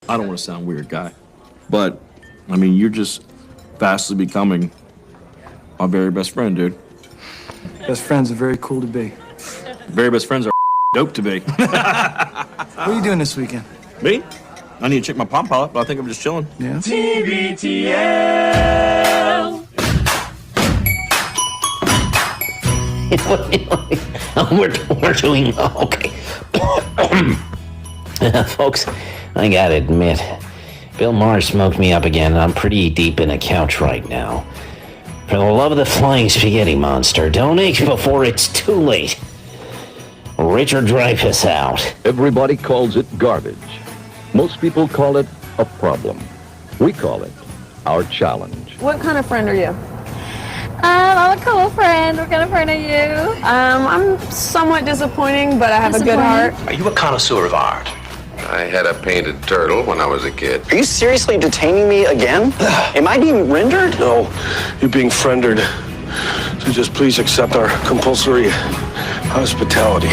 I don't want to sound weird, guy, but, I mean, you're just fastly becoming my very best friend, dude. Best friends are very cool to be. Very best friends are dope to be. What are you doing this weekend? Me? I need to check my Palm Pilot, but I think I'm just chilling. Yeah? TBTL! We're doing okay. Folks, I gotta admit, Bill Maher smoked me up again, and I'm pretty deep in a couch right now. For the love of the flying spaghetti monster, donate before it's too late. Richard Dreyfuss out. Everybody calls it garbage. Most people call it a problem. We call it our challenge. What kind of friend are you? I'm a cool friend. What kind of friend are you? I'm somewhat disappointing, but I have a good heart. Are you a connoisseur of art? I had a painted turtle when I was a kid. Are you seriously detaining me again? Am I being rendered? No, you're being friendered. So just please accept our compulsory hospitality.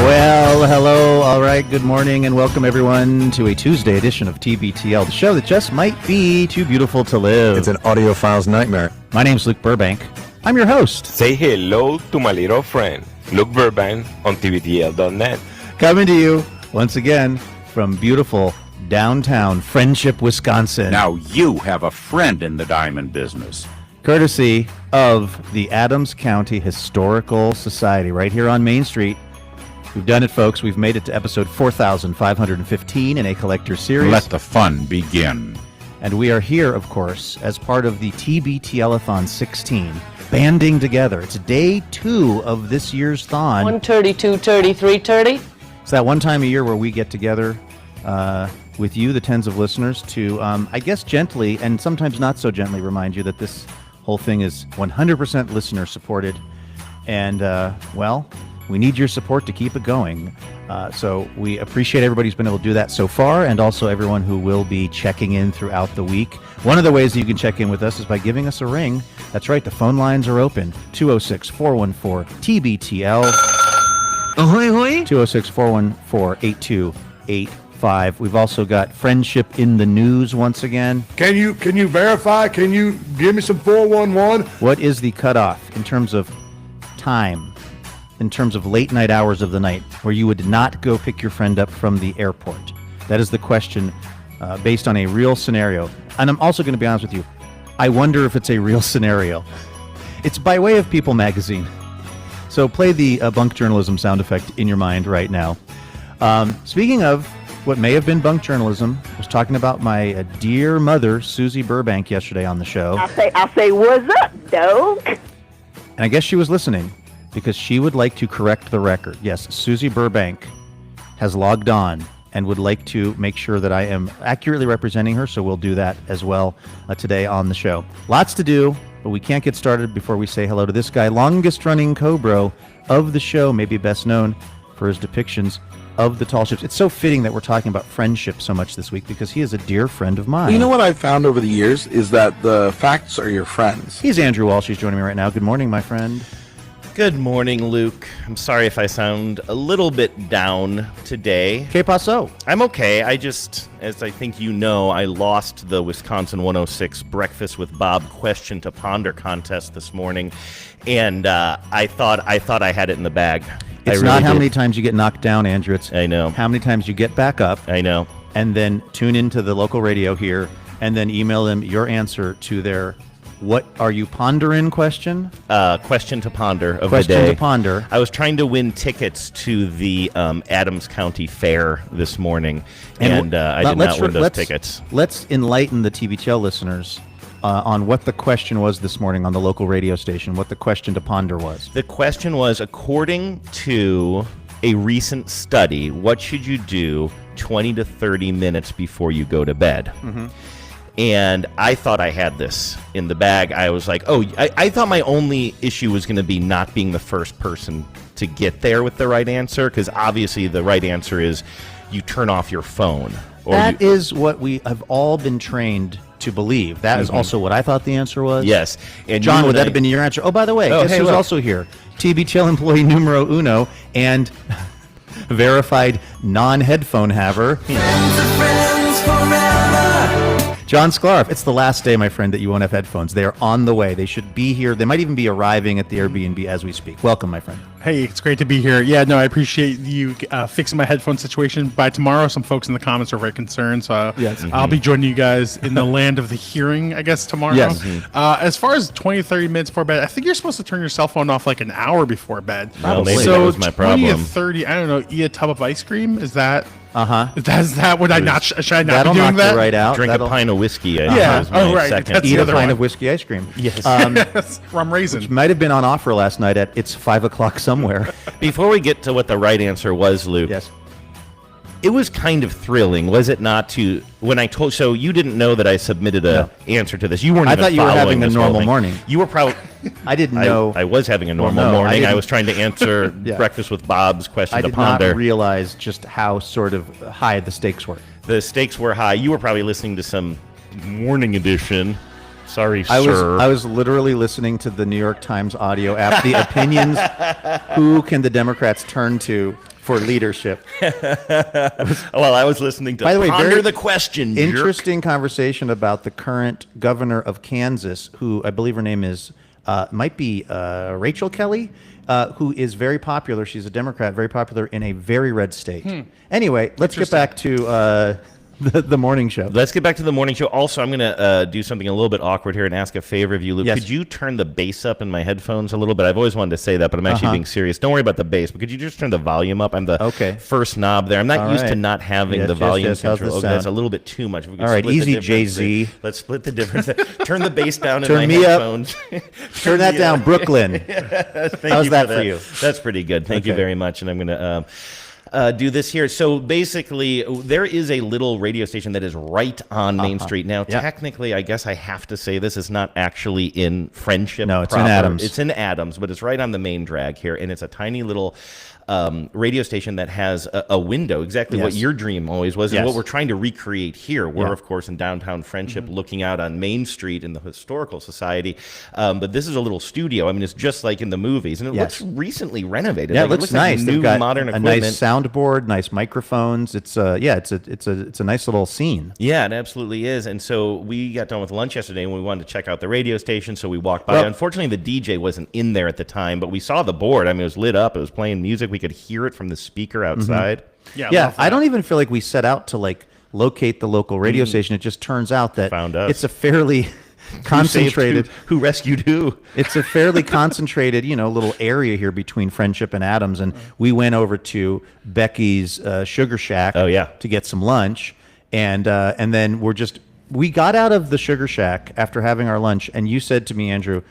Well, hello, all right, good morning, and welcome everyone to a Tuesday edition of TBTL, the show that just might be too beautiful to live. It's an audiophile's nightmare. My name's Luke Burbank. I'm your host. Say hello to my little friend, Luke Burbank, on TBTL.net. Coming to you, once again, from beautiful downtown Friendship, Wisconsin. Now you have a friend in the diamond business. Courtesy of the Adams County Historical Society, right here on Main Street. We've done it, folks. We've made it to episode 4,515 in a collector series. Let the fun begin. And we are here, of course, as part of the TBTL-a-Thon 16, banding together. It's day 2 of this year's Thon. 130, 230, 330. It's that one time a year where we get together with you, the tens of listeners, to, I guess, gently and sometimes not so gently remind you that this whole thing is 100% listener supported. And, well, we need your support to keep it going. So we appreciate everybody who's been able to do that so far, and also everyone who will be checking in throughout the week. One of the ways that you can check in with us is by giving us a ring. That's right, the phone lines are open. 206-414-TBTL. Ahoy, hoy. 206-414-8285. We've also got Friendship in the News once again. Can you verify? Can you give me some 411? What is the cutoff in terms of time? in terms of late night hours of the night where you would not go pick your friend up from the airport? That is the question based on a real scenario. And I'm also going to be honest with you. I wonder if it's a real scenario. It's by way of People magazine. So play the bunk journalism sound effect in your mind right now. Speaking of what may have been bunk journalism, I was talking about my dear mother, Susie Burbank, yesterday on the show. I say, what's up, dog? And I guess she was listening because she would like to correct the record. Yes, Susie Burbank has logged on and would like to make sure that I am accurately representing her, so we'll do that as well today on the show. Lots to do, but we can't get started before we say hello to this guy, longest-running co-bro of the show, maybe best known for his depictions of the tall ships. It's so fitting that we're talking about friendship so much this week because he is a dear friend of mine. You know what I've found over the years is that the facts are your friends. He's Andrew Walsh. He's joining me right now. Good morning, my friend. Good morning, Luke. I'm sorry if I sound a little bit down today. Que paso? I'm okay. I just, as I think you know, I lost the Wisconsin 106 Breakfast with Bob Question to Ponder contest this morning, and I thought I had it in the bag. It's not how many times you get knocked down, Andrew. It's I know. How many times you get back up. I know. And then tune into the local radio here and then email them your answer to their what are you pondering question? Question to ponder of question the day. To ponder. I was trying to win tickets to the Adams County Fair this morning, and I did not win those tickets. Let's enlighten the TBTL listeners on what the question was this morning on the local radio station, what the question to ponder was. The question was, according to a recent study, what should you do 20 to 30 minutes before you go to bed? Mm-hmm. And I thought I had this in the bag. I was like, I thought my only issue was going to be not being the first person to get there with the right answer, because obviously the right answer is you turn off your phone. That is what we have all been trained to believe. That is also what I thought the answer was. Yes. And John, would that have been your answer? Oh, by the way, guess who's also here? TBTL employee numero uno and verified non-headphone haver. John Sklarf. It's the last day, my friend, that you won't have headphones. They are on the way. They should be here. They might even be arriving at the Airbnb as we speak. Welcome, my friend. Hey, it's great to be here. Yeah, no, I appreciate you fixing my headphone situation. By tomorrow, some folks in the comments are very concerned, so I'll be joining you guys in the land of the hearing, I guess, tomorrow. Yes. As far as 20 to 30 minutes before bed, I think you're supposed to turn your cell phone off like an hour before bed. Well, maybe so that was my 20 to problem. 30, I don't know, eat a tub of ice cream? Is that... Is that would I not? Should I not that'll be doing knock that? You right out. Drink a pint of whiskey. Yeah. Second. Eat a pint of whiskey ice cream. Yes. Yes. Rum raisin. Which might have been on offer last night at It's 5 o'clock somewhere. Before we get to what the right answer was, Luke. Yes. It was kind of thrilling, was it not? To when I told, so you didn't know that I submitted a answer to this. You weren't. I even thought you were having a this whole normal thing. morning. You were probably. I didn't know. I was having a normal Well, no, morning. I I was trying to answer Breakfast with Bob's question I to did ponder. not realize just how sort of high the stakes were. The stakes were high. You were probably listening to some morning edition. Sorry, I sir. was literally listening to the New York Times audio app. The opinions. Who can the Democrats turn to for leadership? Well, I was listening to By the way, Ponder very the Question. Interesting conversation about the current governor of Kansas, who I believe her name is might be Rachel Kelly, who is very popular. She's a Democrat, very popular in a very red state. Anyway, let's get back to the morning show. Let's get back to the morning show. Also, I'm going to do something a little bit awkward here and ask a favor of you, Luke. Yes. Could you turn the bass up in my headphones a little bit? I've always wanted to say that, but I'm actually being serious. Don't worry about the bass, but could you just turn the volume up? I'm the first knob there. I'm not used to not having the volume control. How's this That's a sound? little bit too much. If we could All right, split the easy, difference Jay-Z. there. Let's split the difference. Turn the bass down in Turn my me up. headphones. Turn that down, Brooklyn. How's that for you? That's pretty good. Thank you very much. And I'm going to do this here. So basically, there is a little radio station that is right on Main Street. Now, technically, I guess I have to say this is not actually in Friendship. No, it's proper. in Adams. It's in Adams, but it's right on the main drag here, and it's a tiny little radio station that has a window, exactly what Yes. your dream always was, and Yes. what we're trying to recreate here. We're, Yeah. of course, in downtown Friendship, looking out on Main Street in the Historical Society. But this is a little studio. I mean, it's just like in the movies, and it Yes. looks recently renovated. Yeah, Like, it looks like nice. new They've got modern a equipment. nice soundboard, nice microphones. It's it's a nice little scene. Yeah, it absolutely is. And so we got done with lunch yesterday and we wanted to check out the radio station, so we walked by. Well- Unfortunately, the DJ wasn't in there at the time, but we saw the board. I mean, it was lit up. It was playing music. We could hear it from the speaker outside. Yeah, I don't even feel like we set out to like locate the local radio station. It just turns out that Found us. it's a fairly concentrated. Who rescued who? It's a fairly concentrated, little area here between Friendship and Adams, and we went over to Becky's Sugar Shack. Oh, yeah. To get some lunch, and then we got out of the Sugar Shack after having our lunch, and you said to me, Andrew,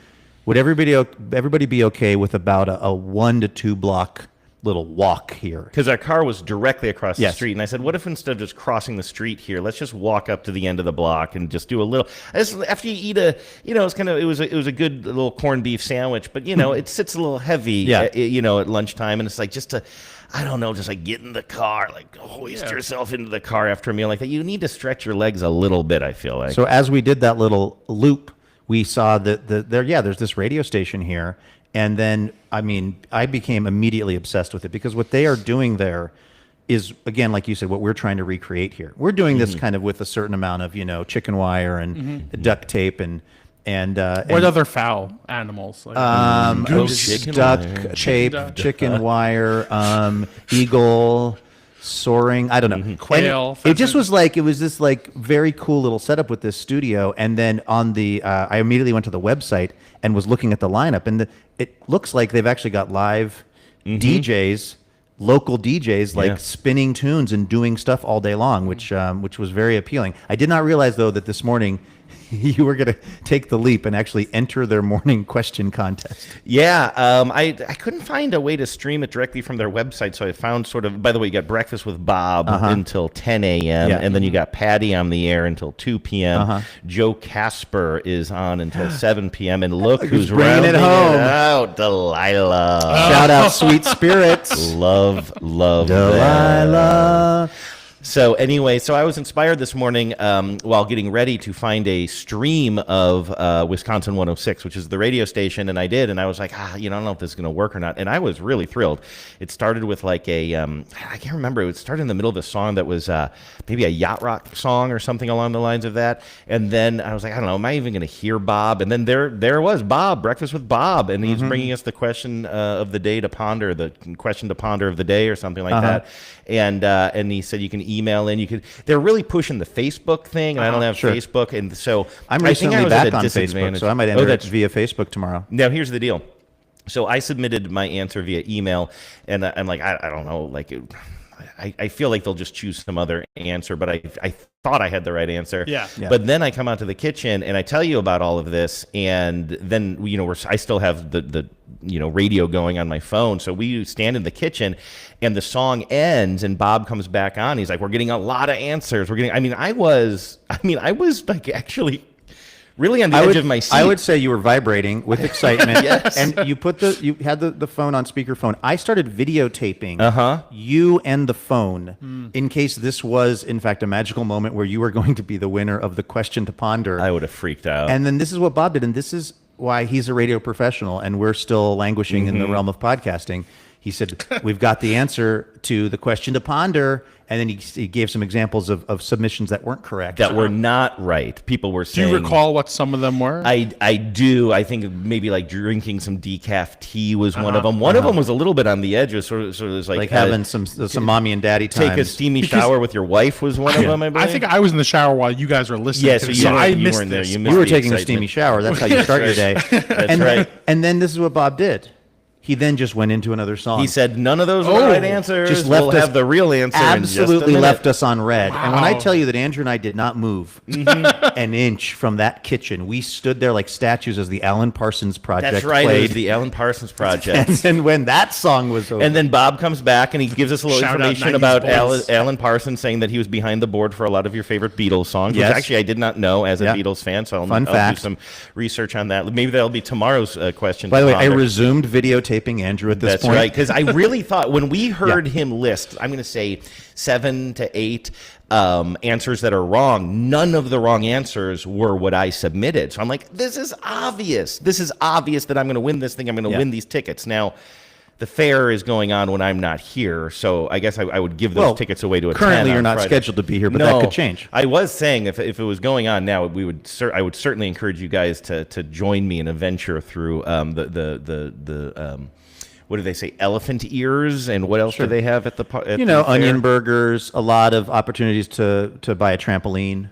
would everybody be okay with about a 1 to 2 block little walk here? Because our car was directly across the Yes. street, and I said, "What if instead of just crossing the street here, let's just walk up to the end of the block and just do a little?" After you eat it was a good little corned beef sandwich, but it sits a little heavy, Yeah. at lunchtime, and it's like just to. I don't know, just like get in the car, like hoist yourself into the car after a meal like that. You need to stretch your legs a little bit, I feel like. So as we did that little loop, we saw that there's this radio station here. And then, I became immediately obsessed with it because what they are doing there is, again, like you said, what we're trying to recreate here. We're doing this kind of with a certain amount of, chicken wire and duct tape and What other fowl animals? Like, chicken duck wire. tape, chicken wire, eagle, soaring. I don't know. Quail, And it just was like, it was this like very cool little setup with this studio. And then on the, I immediately went to the website and was looking at the lineup, and it looks like they've actually got live DJs, local DJs, like spinning tunes and doing stuff all day long, which was very appealing. I did not realize though that this morning you were going to take the leap and actually enter their morning question contest. Yeah, I couldn't find a way to stream it directly from their website, so I found by the way, you got Breakfast with Bob until 10 a.m., and then you got Patty on the air until 2 p.m. Joe Casper is on until 7 p.m., and look who's bringing it rounding home. out, Delilah. Shout out Sweet Spirits. Love Delilah. So anyway, I was inspired this morning while getting ready to find a stream of Wisconsin 106, which is the radio station, and I did, and I was like, I don't know if this is going to work or not, and I was really thrilled. It started with like a, I can't remember, it started in the middle of a song that was maybe a yacht rock song or something along the lines of that, and then I was like, I don't know, am I even going to hear Bob? And then there was Bob, Breakfast with Bob, and he's bringing us the question of the day to ponder, the question to ponder of the day or something like that, and he said you can email in. They're really pushing the Facebook thing, and I don't have Facebook, and so I'm I think I recently was at back a on Facebook, disadvantage. so I might enter it via Facebook tomorrow. Now here's the deal. So I submitted my answer via email, and I'm like, I don't know, like I feel like they'll just choose some other answer, but I thought I had the right answer. Yeah. But then I come out to the kitchen and I tell you about all of this, and then I still have the radio going on my phone, so we stand in the kitchen, and the song ends, and Bob comes back on. He's like, "We're getting a lot of answers. We're getting." I was like actually really on the edge of my seat. I would say you were vibrating with excitement. Yes. And you had the phone on speakerphone. I started videotaping you and the phone in case this was, in fact, a magical moment where you were going to be the winner of the question to ponder. I would have freaked out. And then this is what Bob did, and this is why he's a radio professional, and we're still languishing in the realm of podcasting. He said, we've got the answer to the question to ponder. And then he gave some examples of submissions that weren't correct. That were not right. People were Do saying... you recall what some of them were? I do. I think maybe like drinking some decaf tea was one of them. One of them was a little bit on the edge. It was sort of like having some mommy and daddy time. Take a steamy shower with your wife was one of them, I believe. I think I was in the shower while you guys were listening. Yeah, to so this, you I weren't missed there. this. You were taking a steamy shower. That's how you start your day. That's right. And then this is what Bob did. He then just went into another song. He said, none of those were the right answers. Just left we'll us, have the real answer absolutely in just a minute. left us on red. Wow. And when I tell you that Andrew and I did not move an inch from that kitchen, we stood there like statues as the Alan Parsons Project That's right. played. It was the Alan Parsons Project. And then when that song was over. And then Bob comes back and he gives us a little Shout out information 90s about boys. Alan Parsons, saying that he was behind the board for a lot of your favorite Beatles songs, Yes. which actually I did not know as a Yeah. Beatles fan, so I'll Fun do fact. some research on that. Maybe that'll be tomorrow's question. By to the way, I ponder. resumed videotaping videotaping Andrew at this That's point. right, because I really thought when we heard him list, I'm going to say 7 to 8 answers that are wrong. None of the wrong answers were what I submitted. So I'm like, this is obvious. This is obvious that I'm going to win this thing. I'm going to win these tickets. Now, the fair is going on when I'm not here, so I guess I would give those tickets away to a 10 currently you're on not Friday. scheduled to be here, but that could change. I was saying if it was going on now, I would certainly encourage you guys to join me in a venture through what do they say, elephant ears, and what else do they have at the onion burgers, a lot of opportunities to buy a trampoline.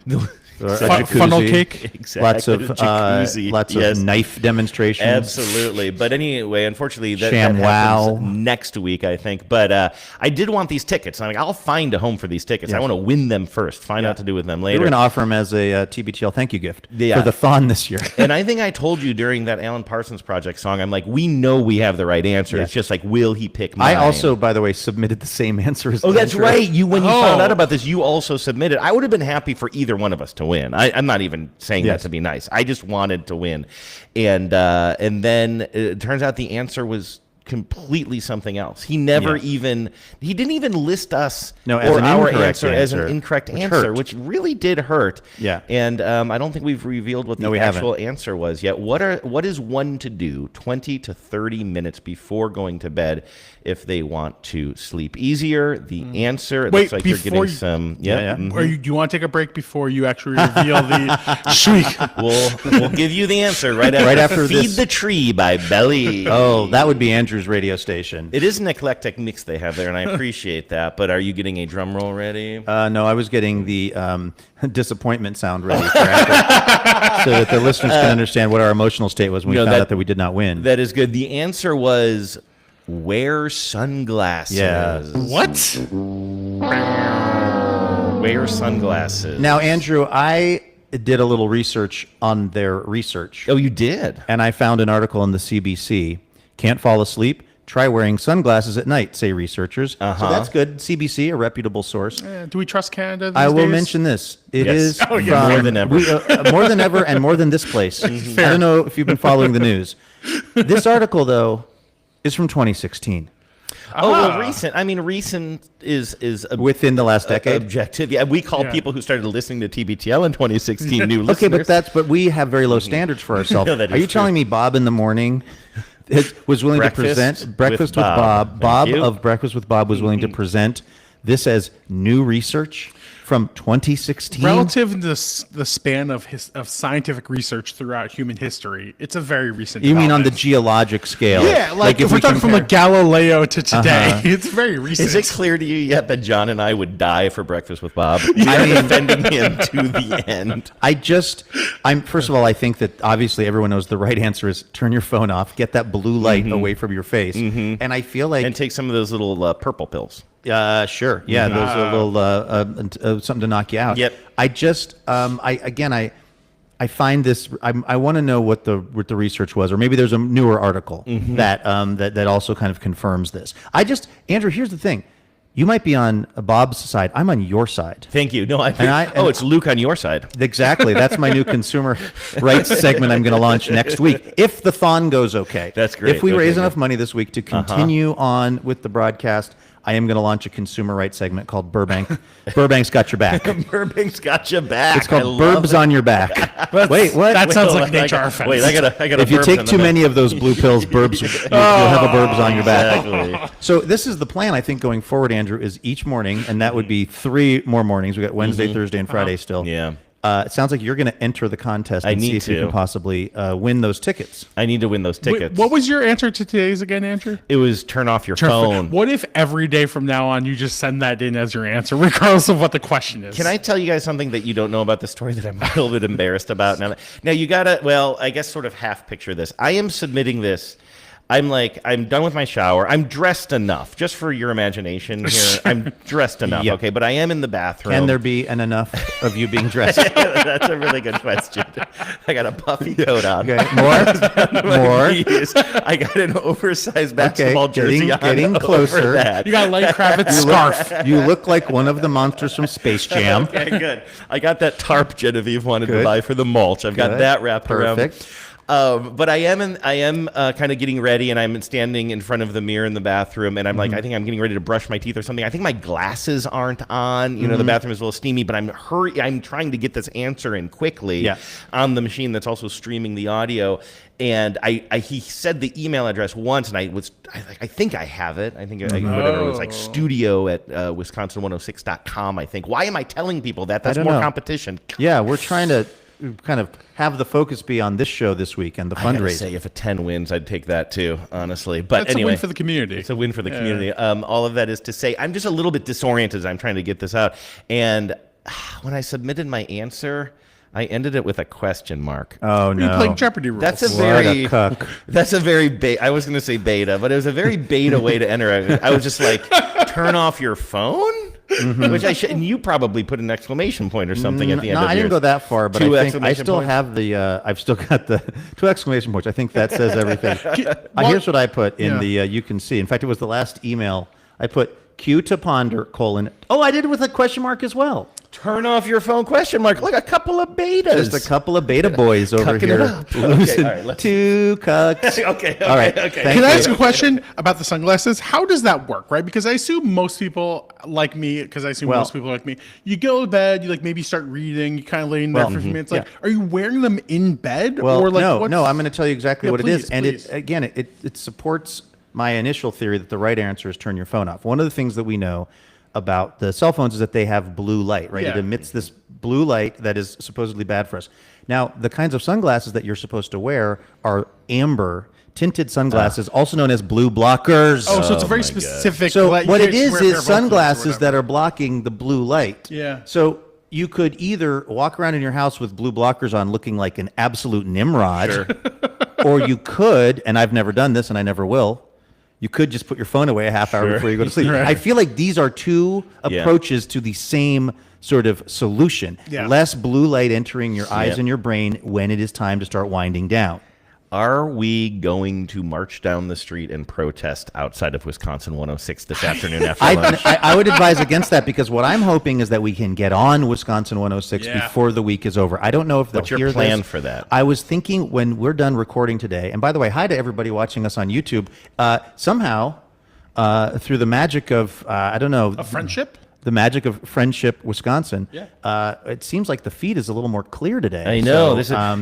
Or a funnel jacuzzi. cake. Exactly. Lots of knife demonstrations. Absolutely. But anyway, unfortunately, that ShamWow. happens next week, I think. But I did want these tickets. I'm like, I'll find a home for these tickets. Yes. I want to win them first, find out to do with them later. We're going to offer them as a TBTL thank you gift for Yeah. the Thon this year. And I think I told you during that Alan Parsons Project song, I'm like, we know we have the right answer. Yeah. It's just like, will he pick mine? I also, by the way, submitted the same answer as Oh, that's Andrew. right. When you found out about this, you also submitted. I would have been happy for either one of us to win. I'm not even saying that to be nice. I just wanted to win. And then it turns out the answer was completely something else. He never he didn't even list us as or an our incorrect answer as an answer, incorrect which answer, hurt. which really did hurt. Yeah. And I don't think we've revealed what the we actual haven't. answer was yet. What is one to do 20 to 30 minutes before going to bed if they want to sleep easier? The answer, it looks like you're getting some. Or do you want to take a break before you actually reveal the shriek? We'll give you the answer right after Feed this. the Tree by Belly. Oh, that would be Andrew's radio station. It is an eclectic mix they have there, and I appreciate that. But are you getting a drum roll ready? No, I was getting the disappointment sound ready for Andrew, so that the listeners can understand what our emotional state was when we found out that we did not win. That is good. The answer was wear sunglasses. Yeah. What? Wear sunglasses. Now, Andrew, I did a little research on their research. Oh, you did? And I found an article in the CBC. Can't fall asleep? Try wearing sunglasses at night, say researchers. So that's good. CBC, a reputable source. Do we trust Canada these I will days? mention this. It Yes. is Oh, yeah. from, More than ever. more than ever, and more than this place. I don't know if you've been following the news. This article, though, is from 2016. Oh, well, recent. I mean, recent is within the last decade. Objective. Yeah, we call people who started listening to TBTL in 2016 new listeners. Okay, but we have very low standards for ourselves. No, that Are is you true. telling me Bob in the morning was willing to present Breakfast with Bob? Bob Thank you. of Breakfast with Bob was willing to present this as new research from 2016. Relative to the span of scientific research throughout human history, it's a very recent. You mean on the development. geologic scale? Yeah, like if we're talking from like Galileo to today, it's very recent. Is it clear to you yet that John and I would die for Breakfast with Bob? I mean, defending him to the end. I'm first of all, I think that obviously everyone knows the right answer is turn your phone off, get that blue light away from your face, and I feel like and take some of those little purple pills. Sure, yeah, those are a little something to knock you out. Yep. I just I find this. I want to know what the research was, or maybe there's a newer article that also kind of confirms this. Andrew, here's the thing. You might be on Bob's side. I'm on your side. Thank you. No, it's Luke on your side. Exactly. That's my new consumer rights segment I'm going to launch next week. If the Thon goes okay. That's great. If we Okay, raise good. enough money this week to continue on with the broadcast, I am going to launch a consumer rights segment called Burbank's Got Your Back. Burbank's got your back. It's called Burbs on Your Back. Wait, what? That sounds like Wait, an HR offense. Wait, I got. If you take too many of those blue pills, Burbs, you'll have a Burbs on your back. Exactly. So this is the plan, I think, going forward, Andrew, is each morning, and that would be 3 more mornings. We got Wednesday, Thursday, and Friday still. Yeah. It sounds like you're going to enter the contest and see if you can possibly win those tickets. I need to win those tickets. Wait, what was your answer to today's again, Andrew? It was turn off your phone. What if every day from now on you just send that in as your answer, regardless of what the question is? Can I tell you guys something that you don't know about the story that I'm a little bit embarrassed about now? Now you gotta, well, I guess sort of half picture this. I am submitting this. I'm done with my shower. I'm dressed enough, just for your imagination here. I'm dressed enough, Yep. okay? But I am in the bathroom. Can there be an enough of you being dressed? That's a really good question. I got a puffy coat on. Okay, more. I got an oversized basketball jersey on. Getting over closer. that. You got a Lenny Kravitz scarf. You look like one of the monsters from Space Jam. Okay, good. I got that tarp Genevieve wanted to buy for the mulch. I've got that wrapped around. Perfect. But I am kind of getting ready, and I'm standing in front of the mirror in the bathroom, and I'm like, I think I'm getting ready to brush my teeth or something. I think my glasses aren't on. You know, the bathroom is a little steamy, but I'm trying to get this answer in quickly on the machine that's also streaming the audio. And he said the email address once, and I think I have it. I think whatever it was, like studio at Wisconsin106.com, I think. Why am I telling people that? That's more competition. Yeah, we're trying to kind of have the focus be on this show this week and the I gotta fundraising. say, if a 10 wins, I'd take that too, honestly. But That's anyway, a win for the community. It's a win for the community. All of that is to say, I'm just a little bit disoriented as I'm trying to get this out. And when I submitted my answer, I ended it with a question mark. Oh no! You're playing Jeopardy rules. That's a very I was going to say beta, but it was a very beta way to enter it. I was just like, turn off your phone, which I should. And you probably put an exclamation point or something at the end. No, of I didn't go that far, but I think I still points? have the. I've still got the 2 exclamation points. I think that says everything. Here's what I put in the. You can see. In fact, it was the last email. I put Q to ponder : Oh, I did it with a question mark as well. Turn off your phone, question mark. Like a couple of betas. Just a couple of beta boys over here. Okay, all right, 2 cucks. okay. All right. Okay. Can I ask a question about the sunglasses? How does that work, right? Because I assume most people like me, you go to bed, you like maybe start reading, you kind of lay in there for a few minutes. Like, are you wearing them in bed? Well, or like, no, I'm going to tell you exactly what it is. And please. it supports my initial theory that the right answer is turn your phone off. One of the things that we know about the cell phones is that they have blue light, right? It emits this blue light that is supposedly bad for us. Now, the kinds of sunglasses that you're supposed to wear are amber tinted sunglasses, also known as blue blockers. Oh, so it's a very specific. So what it is sunglasses that are blocking the blue light. Yeah. So you could either walk around in your house with blue blockers on looking like an absolute Nimrod, or you could, and I've never done this and I never will, you could just put your phone away a half hour before you go to sleep. Right. I feel like these are two approaches to the same sort of solution. Yeah. Less blue light entering your eyes and your brain when it is time to start winding down. Are we going to march down the street and protest outside of Wisconsin 106 this afternoon after lunch? I would advise against that, because what I'm hoping is that we can get on Wisconsin 106 before the week is over. I don't know if they'll hear this. What's your plan for that? I was thinking when we're done recording today, and by the way, hi to everybody watching us on YouTube. Somehow, through the magic of, I don't know. A friendship? The magic of Friendship, Wisconsin. It seems like the feed is a little more clear today. I know.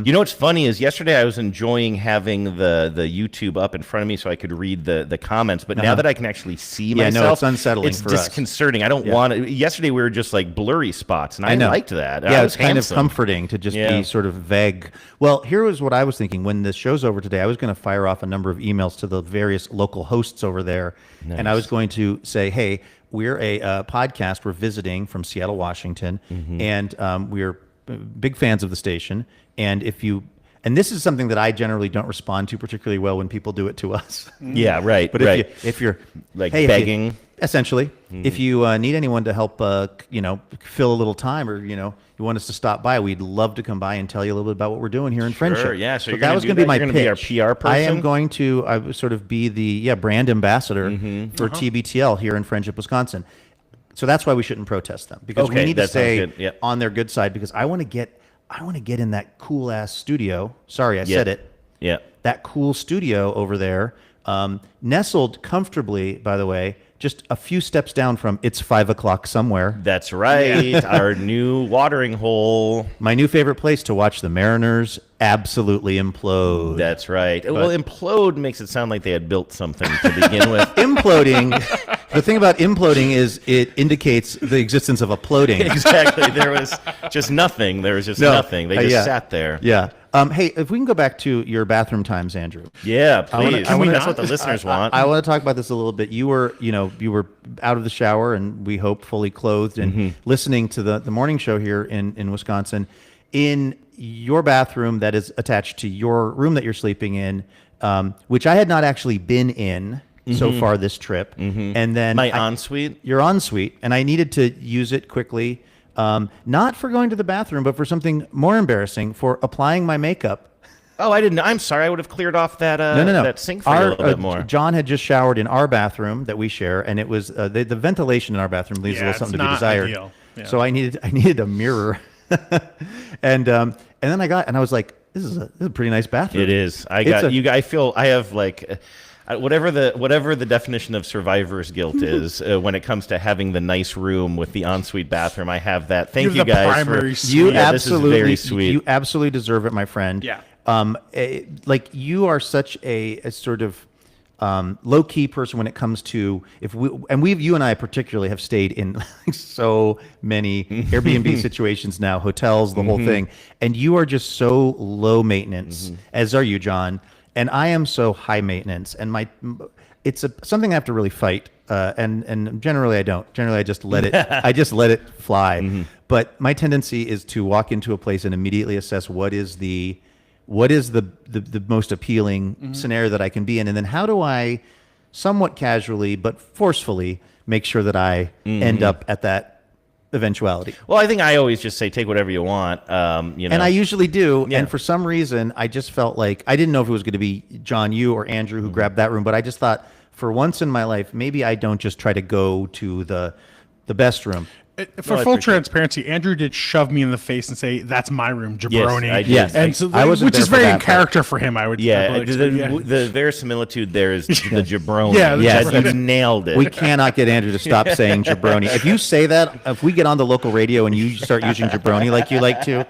You know what's funny is yesterday I was enjoying having the YouTube up in front of me so I could read the comments, but now that I can actually see myself, no, it's unsettling it's for us. disconcerting. I don't want it. Yesterday we were just like blurry spots, and I liked that. Yeah, it's kind of comforting to just be sort of vague. Well, here was what I was thinking. When the show's over today, I was going to fire off a number of emails to the various local hosts over there, and I was going to say, hey, we're a podcast. We're visiting from Seattle, Washington, and we're big fans of the station. And and this is something that I generally don't respond to particularly well when people do it to us. Yeah, right. But if you're like begging, essentially, if you need anyone to help, fill a little time, or you want us to stop by, we'd love to come by and tell you a little bit about what we're doing here in Friendship. Yeah, so that was going to be my pitch. Be our PR person. I am going to sort of be the brand ambassador for TBTL here in Friendship, Wisconsin. So that's why we shouldn't protest them, because we need to stay on their good side, because I want to get in that cool ass studio. Sorry, I said it. Yeah. That cool studio over there, nestled comfortably, by the way, just a few steps down from It's 5 o'clock somewhere. That's right. Our new watering hole. My new favorite place to watch the Mariners absolutely implode. That's right. Well, implode makes it sound like they had built something to begin with. Imploding. The thing about imploding is it indicates the existence of uploading. Exactly. There was just nothing. There was just nothing. They just sat there. Yeah. Hey, if we can go back to your bathroom times, Andrew. Yeah, please. That's what the listeners want. I want to talk about this a little bit. You were out of the shower, and we hope fully clothed, and listening to the morning show here in Wisconsin. In your bathroom that is attached to your room that you're sleeping in, which I had not actually been in so far this trip. And then my ensuite? Your ensuite, and I needed to use it quickly. Not for going to the bathroom, but for something more embarrassing, for applying my makeup. Oh, I didn't know. I'm sorry. I would have cleared off that that sink for you a little bit more. John had just showered in our bathroom that we share, and it was the ventilation in our bathroom leaves a little something to be desired. Yeah. So I needed a mirror, and then I was like, this is a pretty nice bathroom. It is. I feel I have like whatever the definition of survivor's guilt is when it comes to having the nice room with the ensuite bathroom. I have that. Thank you guys for you. Absolutely, this is very sweet. You absolutely deserve it, my friend. Yeah. Like you are such a sort of low key person when it comes to you and I particularly have stayed in like so many Airbnb situations now, hotels, the whole thing, and you are just so low maintenance, as are you, John, and I am so high maintenance, and it's something I have to really fight, and generally I don't. Generally I just let it. I just let it fly. But my tendency is to walk into a place and immediately assess what is the most appealing scenario that I can be in, and then how do I somewhat casually but forcefully make sure that I end up at that eventuality. Well, I think I always just say take whatever you want, and I usually do. And for some reason I just felt like I didn't know if it was going to be John, you, or Andrew who grabbed that room, but I just thought for once in my life maybe I don't just try to go to the best room. For full transparency, Andrew did shove me in the face and say, "That's my room, jabroni." Yes, and so, I wasn't which there is for very that in character for him. I would, the verisimilitude there is the jabroni. Yes, you nailed it. We cannot get Andrew to stop saying jabroni. If you say that, if we get on the local radio and you start using jabroni like you like to,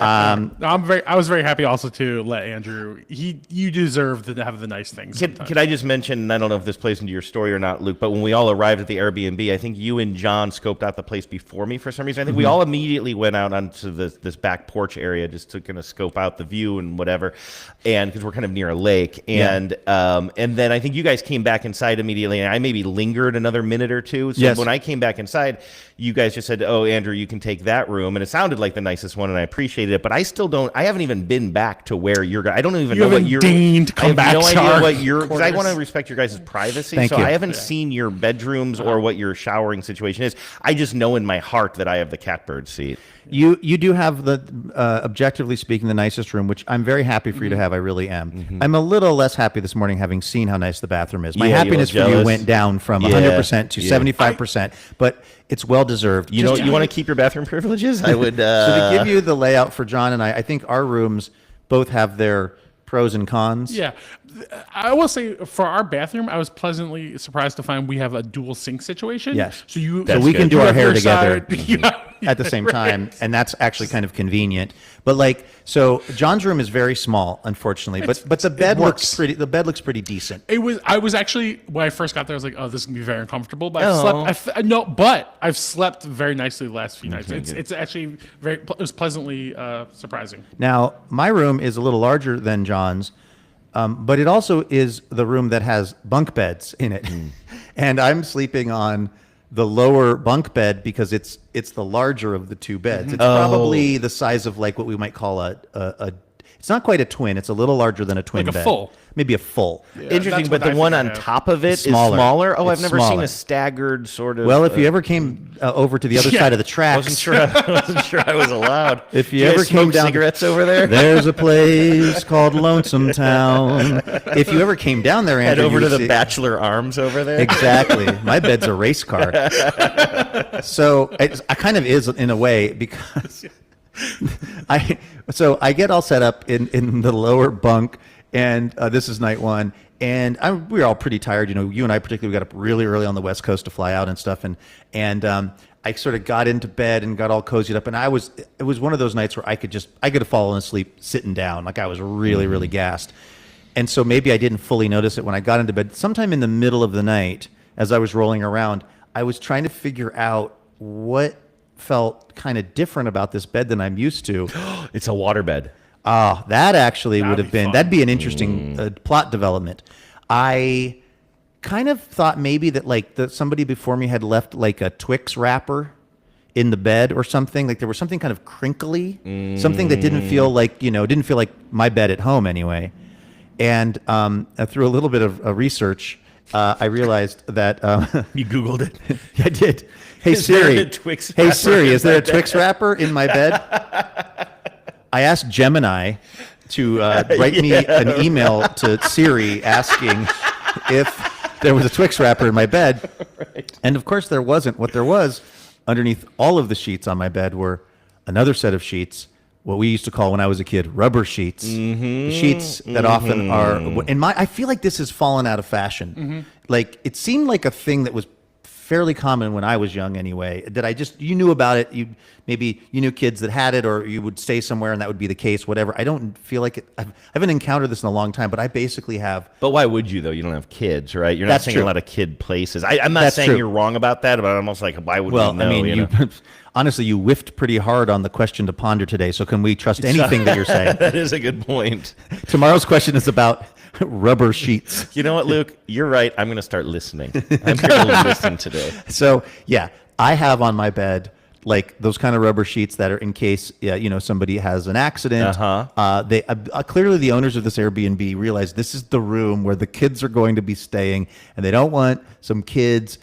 I was very happy also to let Andrew. You deserve to have the nice things. Can I just mention? And I don't know if this plays into your story or not, Luke, but when we all arrived at the Airbnb, I think you and John scoped out the place before me for some reason. I think we all immediately went out onto this back porch area just to kind of scope out the view and whatever, and because we're kind of near a lake, and then I think you guys came back inside immediately, and I maybe lingered another minute or two. So when I came back inside, you guys just said, "Oh, Andrew, you can take that room," and it sounded like the nicest one, and I appreciated it. But I still don't. I haven't even been back to where you're. I don't even know what you're. I have no idea what you're. Because I want to respect your guys' privacy. Thank you. I haven't seen your bedrooms or what your showering situation is. I just know in my heart that I have the catbird seat. You do have the objectively speaking the nicest room, which I'm very happy for you to have. I really am. I'm a little less happy this morning having seen how nice the bathroom is. My happiness for you went down from 100% to 75%, but it's well deserved. You want to keep your bathroom privileges? I would. So to give you the layout for John and I think our rooms both have their pros and cons. Yeah. I will say for our bathroom, I was pleasantly surprised to find we have a dual sink situation. Yes. So we can do our hair together side. at the same time, and that's actually kind of convenient. But so John's room is very small, unfortunately. But the bed looks pretty. The bed looks pretty decent. I was actually when I first got there, I was like, "Oh, this is gonna be very uncomfortable." But but I've slept very nicely the last few nights. It's actually it was pleasantly surprising. Now my room is a little larger than John's. But it also is the room that has bunk beds in it. And I'm sleeping on the lower bunk bed because it's the larger of the two beds. It's probably the size of like what we might call a it's not quite a twin. It's a little larger than a twin bed. Full. Maybe a full. Yeah, interesting, but the one on top of it is smaller. Oh, I've never seen a staggered sort of. Well, if you ever came over to the other side of the tracks, wasn't sure I was allowed. If you ever came down cigarettes over there, there's a place called Lonesome Town. If you ever came down there, Andrew, head over to the Bachelor Arms over there. Exactly, my bed's a race car. So I kind of is in a way because. I get all set up in the lower bunk, and this is night one, and we were all pretty tired. You and I particularly got up really early on the West Coast to fly out and stuff, and I sort of got into bed and got all cozied up, and it was one of those nights where I could have fallen asleep sitting down, like I was really really gassed, and so maybe I didn't fully notice it when I got into bed. Sometime in the middle of the night, as I was rolling around, I was trying to figure out what felt kind of different about this bed than I'm used to. It's a waterbed. That actually would have been, that'd be an interesting plot development. I kind of thought maybe that somebody before me had left like a Twix wrapper in the bed or something. Like there was something kind of crinkly, something that didn't feel like, didn't feel like my bed at home anyway. And through a little bit of research, I realized that you Googled it. I did. Hey Siri, is there a Twix wrapper in my bed? I asked Gemini to write me an email to Siri asking if there was a Twix wrapper in my bed. Right. And of course there wasn't. What there was underneath all of the sheets on my bed were another set of sheets what we used to call when I was a kid rubber sheets. The sheets that often are I feel like this has fallen out of fashion. Like it seemed like a thing that was fairly common when I was young anyway, that you knew about it. You knew kids that had it, or you would stay somewhere and that would be the case, whatever. I don't feel like it. I haven't encountered this in a long time, but I basically have. But why would you though? You don't have kids, right? You're not saying a lot of kid places. I'm not saying true. you're wrong about that, but I'm almost like, why would we know? I mean, honestly, you whiffed pretty hard on the question to ponder today, so can we trust anything that you're saying? That is a good point. Tomorrow's question is about rubber sheets. You know what, Luke? You're right. I'm going to start listening. I'm going to listen today. So, yeah, I have on my bed like those kind of rubber sheets that are in case somebody has an accident. They clearly the owners of this Airbnb realize this is the room where the kids are going to be staying, and they don't want some kids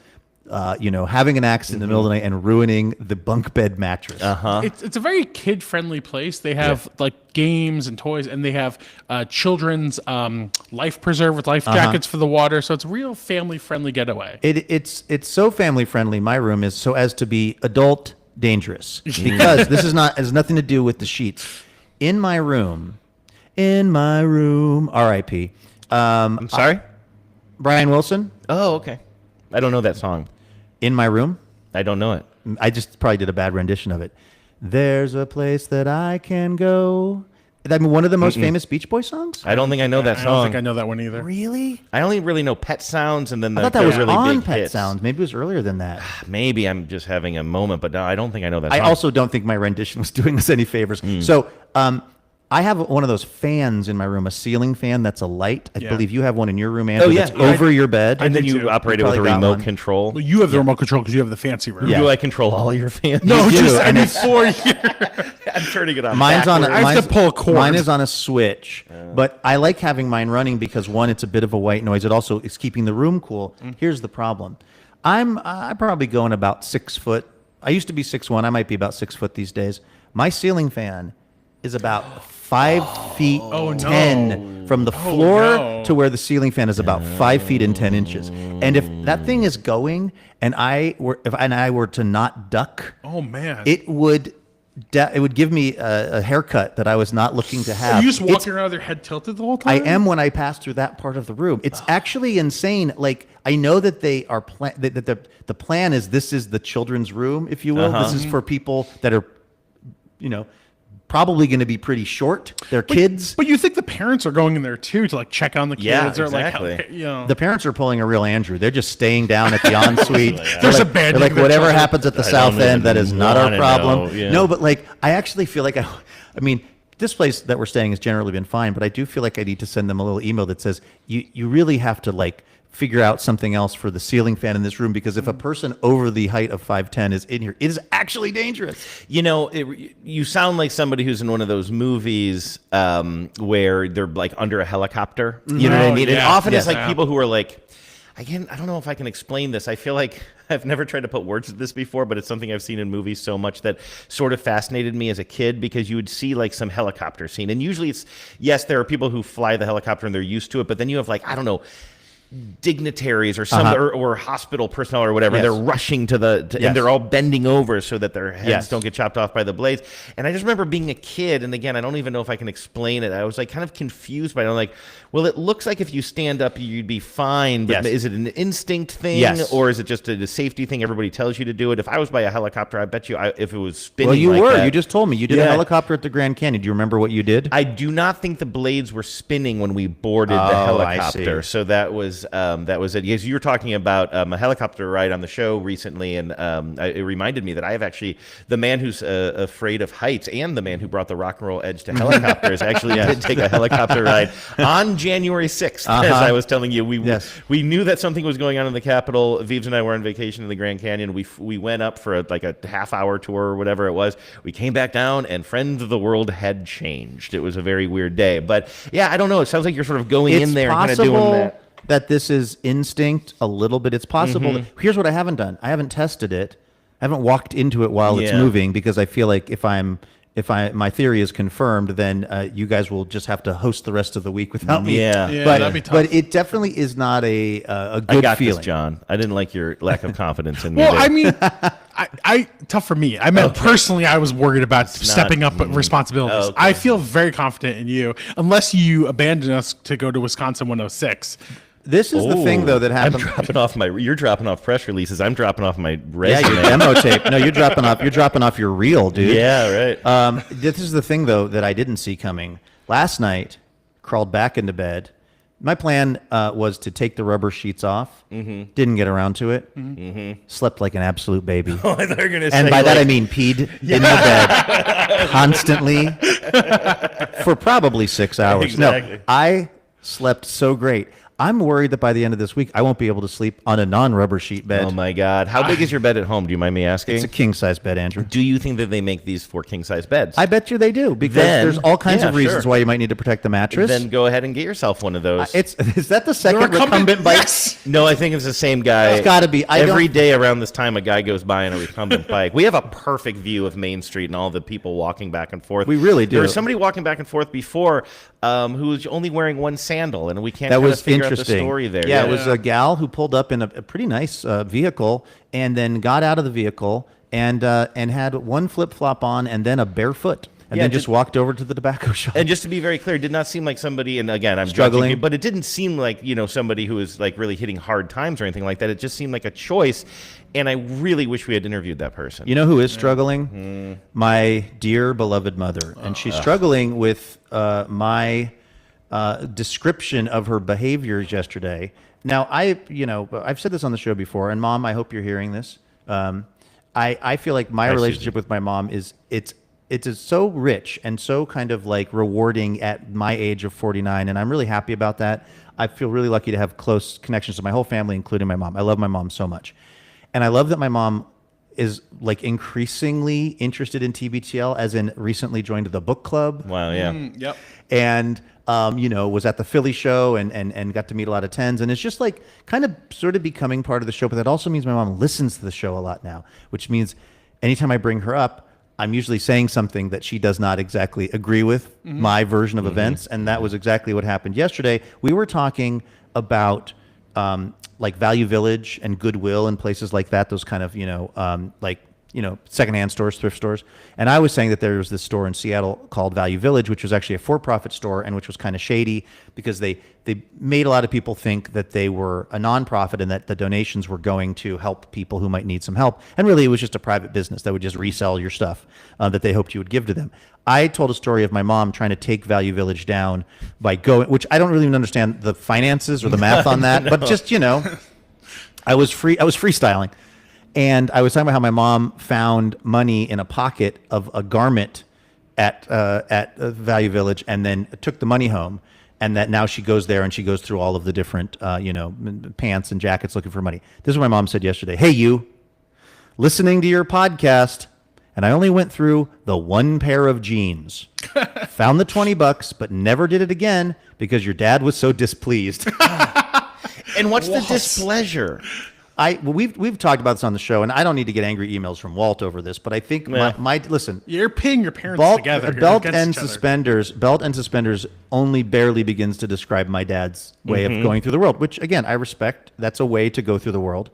having an accident in the middle of the night and ruining the bunk bed mattress. It's a very kid-friendly place. They have like games and toys, and they have children's life preserve with life jackets for the water. So it's a real family-friendly getaway. It's so family-friendly. My room is so as to be adult dangerous because this has nothing to do with the sheets. In my room, R.I.P. I'm sorry? Brian Wilson. Oh, okay. I don't know that song. In My Room? I don't know it. I just probably did a bad rendition of it. There's a place that I can go. I mean, one of the most famous Beach Boys songs? I don't think I know that song. I don't think I know that one either. Really? I only really know Pet Sounds, and then I thought that was really on big Pet hits. Sounds. Maybe it was earlier than that. Maybe I'm just having a moment, but no, I don't think I know that song. I also don't think my rendition was doing us any favors. So I have one of those fans in my room, a ceiling fan that's a light. I believe you have one in your room, Andrew, that's over your bed. And then you operate it with a remote control. Well, you have the remote control because you have the fancy room. Do I control all your fans? No, just I need 4 I'm turning it on. Mine's on. I have to pull a cord. Mine is on a switch, but I like having mine running because one, it's a bit of a white noise. It also is keeping the room cool. Here's the problem: I'm probably going about 6 foot. I used to be 6'1". I might be about 6 foot these days. My ceiling fan is about 5 feet 10 from the floor to where the ceiling fan is about 5 feet and 10 inches. And if that thing is going and I were to not duck, it would give me a haircut that I was not looking to have. Are you just walking around with your head tilted the whole time? I am when I pass through that part of the room. It's actually insane. Like I know that they are the plan is this is the children's room, if you will. This is for people that are, probably going to be pretty short. They're kids. But you think the parents are going in there too to like check on the kids? Yeah, or exactly. Like, The parents are pulling a real Andrew. They're just staying down at the ensuite. There's they're a bed. like whatever happens at the south end, that is not our problem. know. No, but like I actually feel like I mean, this place that we're staying has generally been fine, but I do feel like I need to send them a little email that says you really have to like figure out something else for the ceiling fan in this room, because if a person over the height of 5'10" is in here, it is actually dangerous. You sound like somebody who's in one of those movies where they're like under a helicopter. You know what I mean? And often it's like people who are like, I don't know if I can explain this. I feel like I've never tried to put words to this before, but it's something I've seen in movies so much that sort of fascinated me as a kid, because you would see like some helicopter scene. And usually it's, yes, there are people who fly the helicopter and they're used to it, but then you have like, I don't know, dignitaries or some or hospital personnel or whatever. They're rushing to and they're all bending over so that their heads don't get chopped off by the blades. And I just remember being a kid, and again, I don't even know if I can explain it. I was like kind of confused by it. I'm like, well, it looks like if you stand up you'd be fine, but is it an instinct thing or is it just a safety thing? Everybody tells you to do it. If I was by a helicopter, I bet you if it was spinning well, you like were. that, you just told me you did a helicopter at the Grand Canyon. Do you remember what you did? I do not think the blades were spinning when we boarded the helicopter. So that was it. Yes, you were talking about a helicopter ride on the show recently, and it reminded me that I have actually the man who's afraid of heights and the man who brought the rock and roll edge to helicopters actually did take a helicopter ride on January 6th. As I was telling you, we knew that something was going on in the Capitol. Vives and I were on vacation in the Grand Canyon. We went up for a half-hour tour or whatever it was. We came back down, and friends of the world had changed. It was a very weird day, but yeah, I don't know. It sounds like you're sort of going in there and kind of doing that this is instinct a little bit. It's possible. Here's what I haven't done. I haven't tested it. I haven't walked into it while it's moving, because I feel like if my theory is confirmed, then you guys will just have to host the rest of the week without me. That'd be tough. But it definitely is not a good I got feeling. this, John. I didn't like your lack of confidence in me. Well, there. I mean, I tough for me. I meant personally, I was worried about stepping up responsibilities. Okay. I feel very confident in you, unless you abandon us to go to Wisconsin 106. This is the thing, though, that happened. You're dropping off press releases. I'm dropping off my resume. Yeah, your demo tape. No, you're dropping off your reel, dude. Yeah, right. This is the thing, though, that I didn't see coming. Last night, crawled back into bed. My plan was to take the rubber sheets off. Mm-hmm. Didn't get around to it. Mm-hmm. Slept like an absolute baby. Oh, I thought you were gonna say, and by that I mean peed in the bed constantly for probably 6 hours. Exactly. No, I slept so great. I'm worried that by the end of this week, I won't be able to sleep on a non-rubber sheet bed. Oh my God! How big is your bed at home? Do you mind me asking? It's a king size bed, Andrew. Do you think that they make these for king size beds? I bet you they do, because there's all kinds of reasons why you might need to protect the mattress. Then go ahead and get yourself one of those. Is that the second recumbent bike? Yes. No, I think it's the same guy. It's got to be. Every day around this time, a guy goes by on a recumbent bike. We have a perfect view of Main Street and all the people walking back and forth. We really do. There was somebody walking back and forth before who was only wearing one sandal, and we can't That kind of was figure out the interesting. story there. Yeah, it was a gal who pulled up in a pretty nice vehicle and then got out of the vehicle and had one flip-flop on and then a barefoot. And then just walked over to the tobacco shop. And just to be very clear, it did not seem like somebody, and again, I'm struggling, judging you, but it didn't seem like, somebody who was like really hitting hard times or anything like that. It just seemed like a choice, and I really wish we had interviewed that person. You know who is struggling? My dear beloved mother. And she's struggling with my description of her behaviors yesterday. Now, I've said this on the show before, and Mom, I hope you're hearing this. I feel like my relationship with my mom is so rich and so kind of like rewarding at my age of 49, and I'm really happy about that. I feel really lucky to have close connections to my whole family, including my mom. I love my mom so much. And I love that my mom is like increasingly interested in TBTL, as in recently joined the book club. Wow, yeah. Yep. And was at the Philly show and got to meet a lot of tens, and it's just like kind of sort of becoming part of the show. But that also means my mom listens to the show a lot now, which means anytime I bring her up, I'm usually saying something that she does not exactly agree with my version of events, and that was exactly what happened yesterday. We were talking about like Value Village and Goodwill and places like that, those kind of secondhand stores, thrift stores. And I was saying that there was this store in Seattle called Value Village, which was actually a for-profit store and which was kind of shady because they made a lot of people think that they were a nonprofit and that the donations were going to help people who might need some help. And really, it was just a private business that would just resell your stuff that they hoped you would give to them. I told a story of my mom trying to take Value Village down by going, which I don't really even understand the finances or the math on that, but just, I was freestyling. And I was talking about how my mom found money in a pocket of a garment at Value Village and then took the money home. And that now she goes there and she goes through all of the different, pants and jackets looking for money. This is what my mom said yesterday. Hey, you, listening to your podcast, and I only went through the one pair of jeans. Found the $20, but never did it again because your dad was so displeased. And what's the displeasure? We've talked about this on the show, and I don't need to get angry emails from Walt over this, but I think listen, you're pitting your parents together. Belt and suspenders only barely begins to describe my dad's way of going through the world, which again I respect. That's a way to go through the world.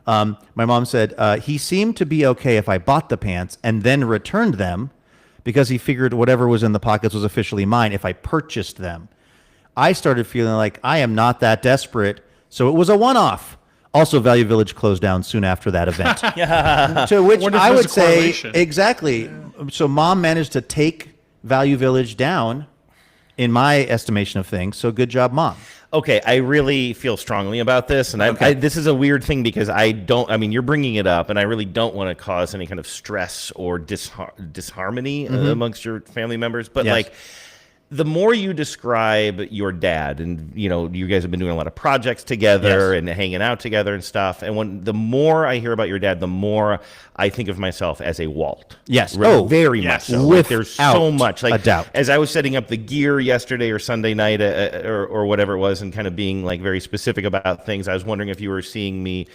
My mom said he seemed to be okay if I bought the pants and then returned them because he figured whatever was in the pockets was officially mine if I purchased them. I started feeling like I am not that desperate, so it was a one-off. Also, Value Village closed down soon after that event. To which I would say, exactly. So Mom managed to take Value Village down, in my estimation of things. So good job, Mom. Okay, I really feel strongly about this. And this is a weird thing because you're bringing it up, and I really don't want to cause any kind of stress or disharmony amongst your family members. But the more you describe your dad, and you guys have been doing a lot of projects together and hanging out together and stuff, and the more I hear about your dad, the more I think of myself as a Walt. Yes, very much so. There's so much. A doubt. As I was setting up the gear yesterday or Sunday night or whatever it was, and kind of being like very specific about things, I was wondering if you were seeing me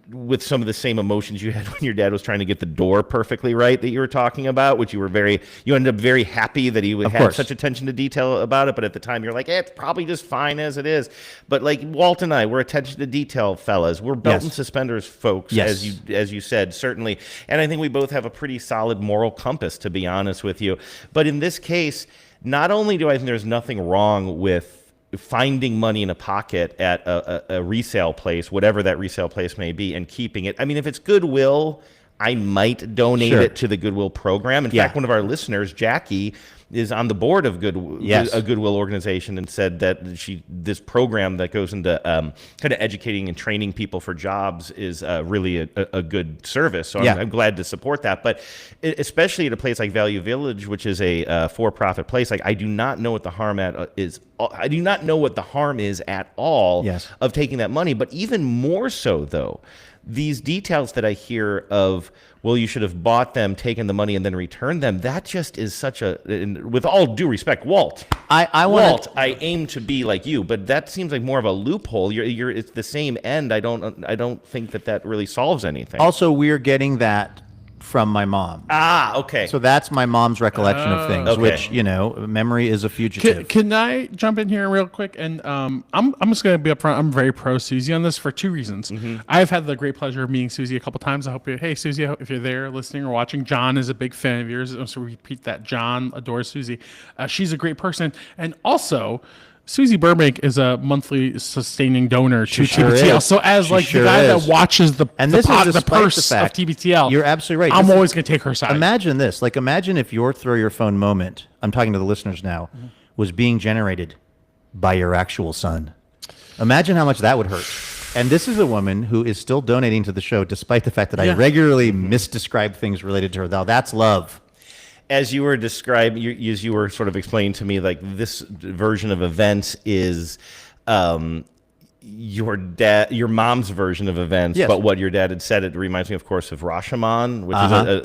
with some of the same emotions you had when your dad was trying to get the door perfectly right that you were talking about, which you ended up very happy that he would have such attention to detail about it. But at the time, you're like, it's probably just fine as it is. But like Walt and I, we're attention to detail fellas. We're belt and suspenders folks, as you said, certainly. And I think we both have a pretty solid moral compass, to be honest with you. But in this case, not only do I think there's nothing wrong with finding money in a pocket at a resale place, whatever that resale place may be, and keeping it. I mean, if it's Goodwill, I might donate it to the Goodwill program. In fact, one of our listeners, Jackie, is on the board of a Goodwill organization, and said that this program that goes into kind of educating and training people for jobs is really a good service. So I'm glad to support that. But especially at a place like Value Village, which is a for-profit place, like I do not know what the harm is. I do not know what the harm is at all of taking that money. But even more so, though, these details that I hear of, well, you should have bought them, taken the money, and then returned them. That just is such a, with all due respect, Walt. I aim to be like you, but that seems like more of a loophole. It's the same end. I don't think that really solves anything. Also, we're getting that from my mom. Okay. So that's my mom's recollection of things, which, memory is a fugitive. Can I jump in here real quick? And I'm just going to be upfront. I'm very pro Susie on this for two reasons. I've had the great pleasure of meeting Susie a couple times. I hope hey, Susie, if you're there listening or watching, John is a big fan of yours. So repeat that. John adores Susie. She's a great person. And also, Susie Burbank is a monthly sustaining donor to TBTL. So as the guy that watches the purse of TBTL, you're absolutely right. I'm always going to take her side. Imagine this. Imagine if your throw your phone moment, I'm talking to the listeners now, was being generated by your actual son. Imagine how much that would hurt. And this is a woman who is still donating to the show despite the fact that I regularly misdescribe things related to her. Now, that's love. As you were describing, as you were sort of explaining to me, like this version of events is your mom's version of events, but what your dad had said, it reminds me, of course, of Rashomon, which is a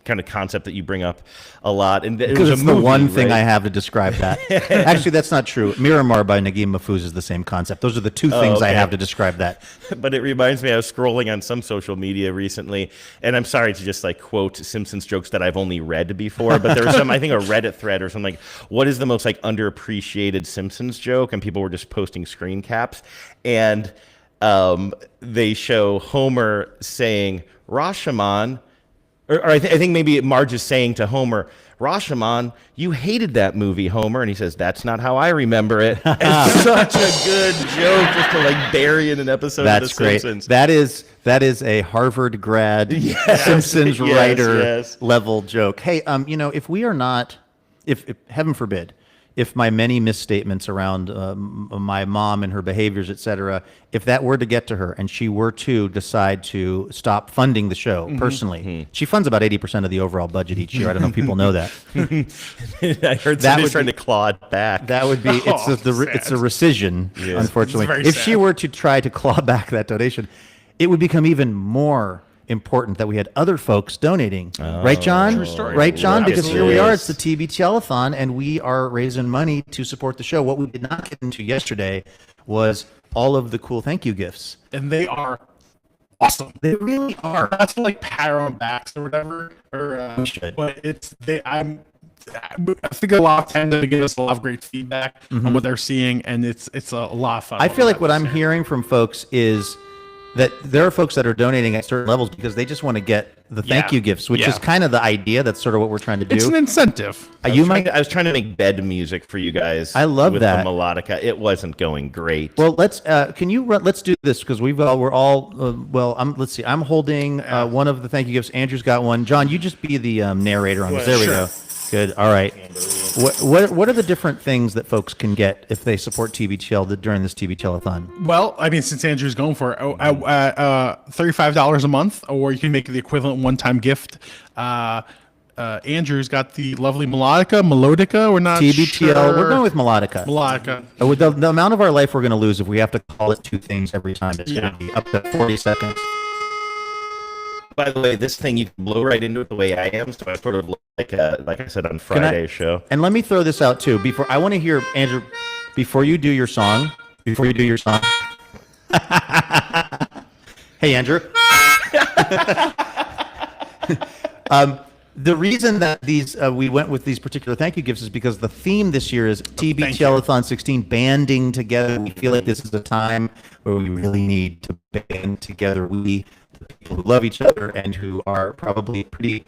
kind of concept that you bring up a lot. And because it's the one thing I have to describe that. Actually, that's not true. Miramar by Naguim Mahfouz is the same concept. Those are the two things I have to describe that. But it reminds me, I was scrolling on some social media recently, and I'm sorry to just quote Simpsons jokes that I've only read before, but there was I think a Reddit thread or something like, what is the most underappreciated Simpsons joke? And people were just posting screen caps. And they show Homer saying, Rashomon, or I think maybe Marge is saying to Homer, Rashomon, you hated that movie, Homer. And he says, that's not how I remember it. It's such a good joke just to bury in an episode of The Simpsons. That is a Harvard grad Simpsons writer level joke. Hey, if we are not, if heaven forbid, if my many misstatements around my mom and her behaviors, et cetera, if that were to get to her and she were to decide to stop funding the show personally, she funds about 80% of the overall budget each year. I don't know if people know that. I heard somebody's trying to claw it back. That would be, it's a rescission, unfortunately. If she were to try to claw back that donation, it would become even more important that we had other folks donating. Right, John? True story. Right, John? Because here we are. It's the TBTL-a-Thon, and we are raising money to support the show. What we did not get into yesterday was all of the cool thank you gifts. And they are awesome. They really are. Not to pat our own backs or whatever. But I think a lot of times they give us a lot of great feedback on what they're seeing, and it's a lot of fun. I feel like what I'm hearing from folks is that there are folks that are donating at certain levels because they just want to get the thank you gifts, which is kind of the idea. That's sort of what we're trying to do. It's an incentive. I was trying to make bed music for you guys. I love with that. The melodica. It wasn't going great. Well, let's do this because let's see. I'm holding one of the thank you gifts. Andrew's got one. John, you just be the narrator on this. There we go. Good. All right. What are the different things that folks can get if they support TBTL during this TBTL-a-Thon? Well, I mean, since Andrew's going for it, $35 a month, or you can make the equivalent one-time gift. Andrew's got the lovely melodica. We're not TBTL. sure. We're going with melodica. Melodica. The amount of our life we're going to lose if we have to call it two things every time is going to be up to 40 seconds. By the way, this thing, you can blow right into it the way I am, so I sort of look like I said on Friday's show. And let me throw this out, too. I want to hear, Andrew, before you do your song, Hey, Andrew. The reason that we went with these particular thank you gifts is because the theme this year is TBTL-a-Thon 16, banding together. We feel like this is a time where we really need to band together. The people who love each other and who are probably pretty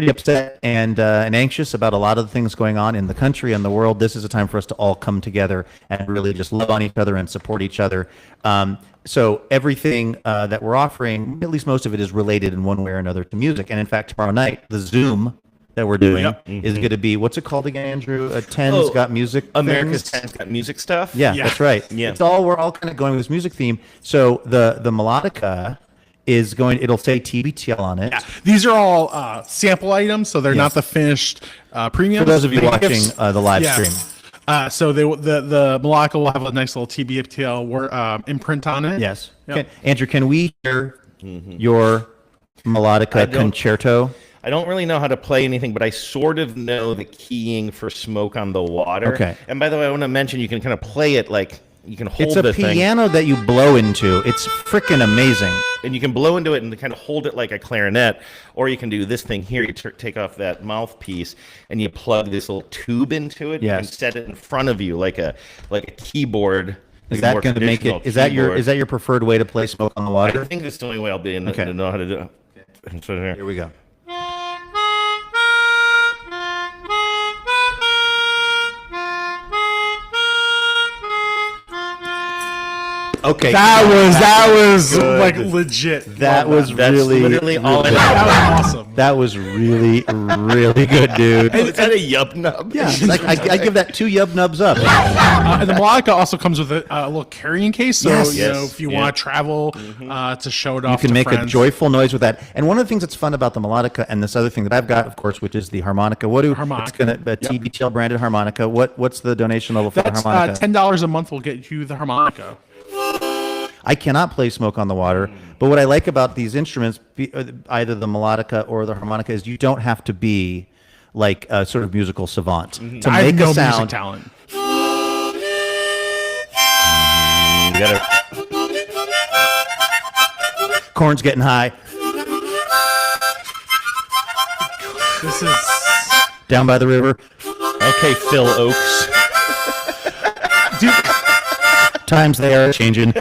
upset and anxious about a lot of the things going on in the country and the world. This is a time for us to all come together and really just love on each other and support each other. So everything that we're offering, at least most of it, is related in one way or another to music. And in fact, tomorrow night, the Zoom that we're doing is going to be, what's it called again, Andrew? 10's Got Music. America's 10's Got Music stuff. Yeah, that's right. Yeah. We're all kind of going with this music theme. So the melodica is going, it'll say TBTL on it. Yeah. These are all sample items, so they're not the finished premium. For those of you watching the live stream. So the melodica will have a nice little TBTL imprint on it. Yes. Yep. Andrew, can we hear your melodica concerto? I don't really know how to play anything, but I sort of know the keying for Smoke on the Water. Okay. And by the way, I want to mention you can kind of play it like you can hold it's a the thing. piano that you blow into. It's freaking amazing. And you can blow into it and kind of hold it like a clarinet, or you can do this thing here. You take off that mouthpiece and you plug this little tube into it and set it in front of you like a keyboard. Is that going to make it? Is that your preferred way to play Smoke on the Water? I think that's the only way I'll be able to know how to do it. So here we go. Okay, that was like legit. That's really literally all. That was awesome. That was really good, dude. Is that a yub nub? Yeah, like I give that 2 yub nubs up. And the melodica also comes with a little carrying case, so if you want to travel to show it off, you can make friends. a joyful noise with that. And one of the things that's fun about the melodica and this other thing that I've got, of course, which is the harmonica. It's gonna TBTL branded harmonica. What's the donation level for the harmonica? $10 a month will get you the harmonica. I cannot play Smoke on the Water, but what I like about these instruments, either the melodica or the harmonica, is you don't have to be like a sort of musical savant to make a sound. Music talent. Corn's getting high. This is down by the river. Okay, Phil Oakes. Dude. Times they are changing.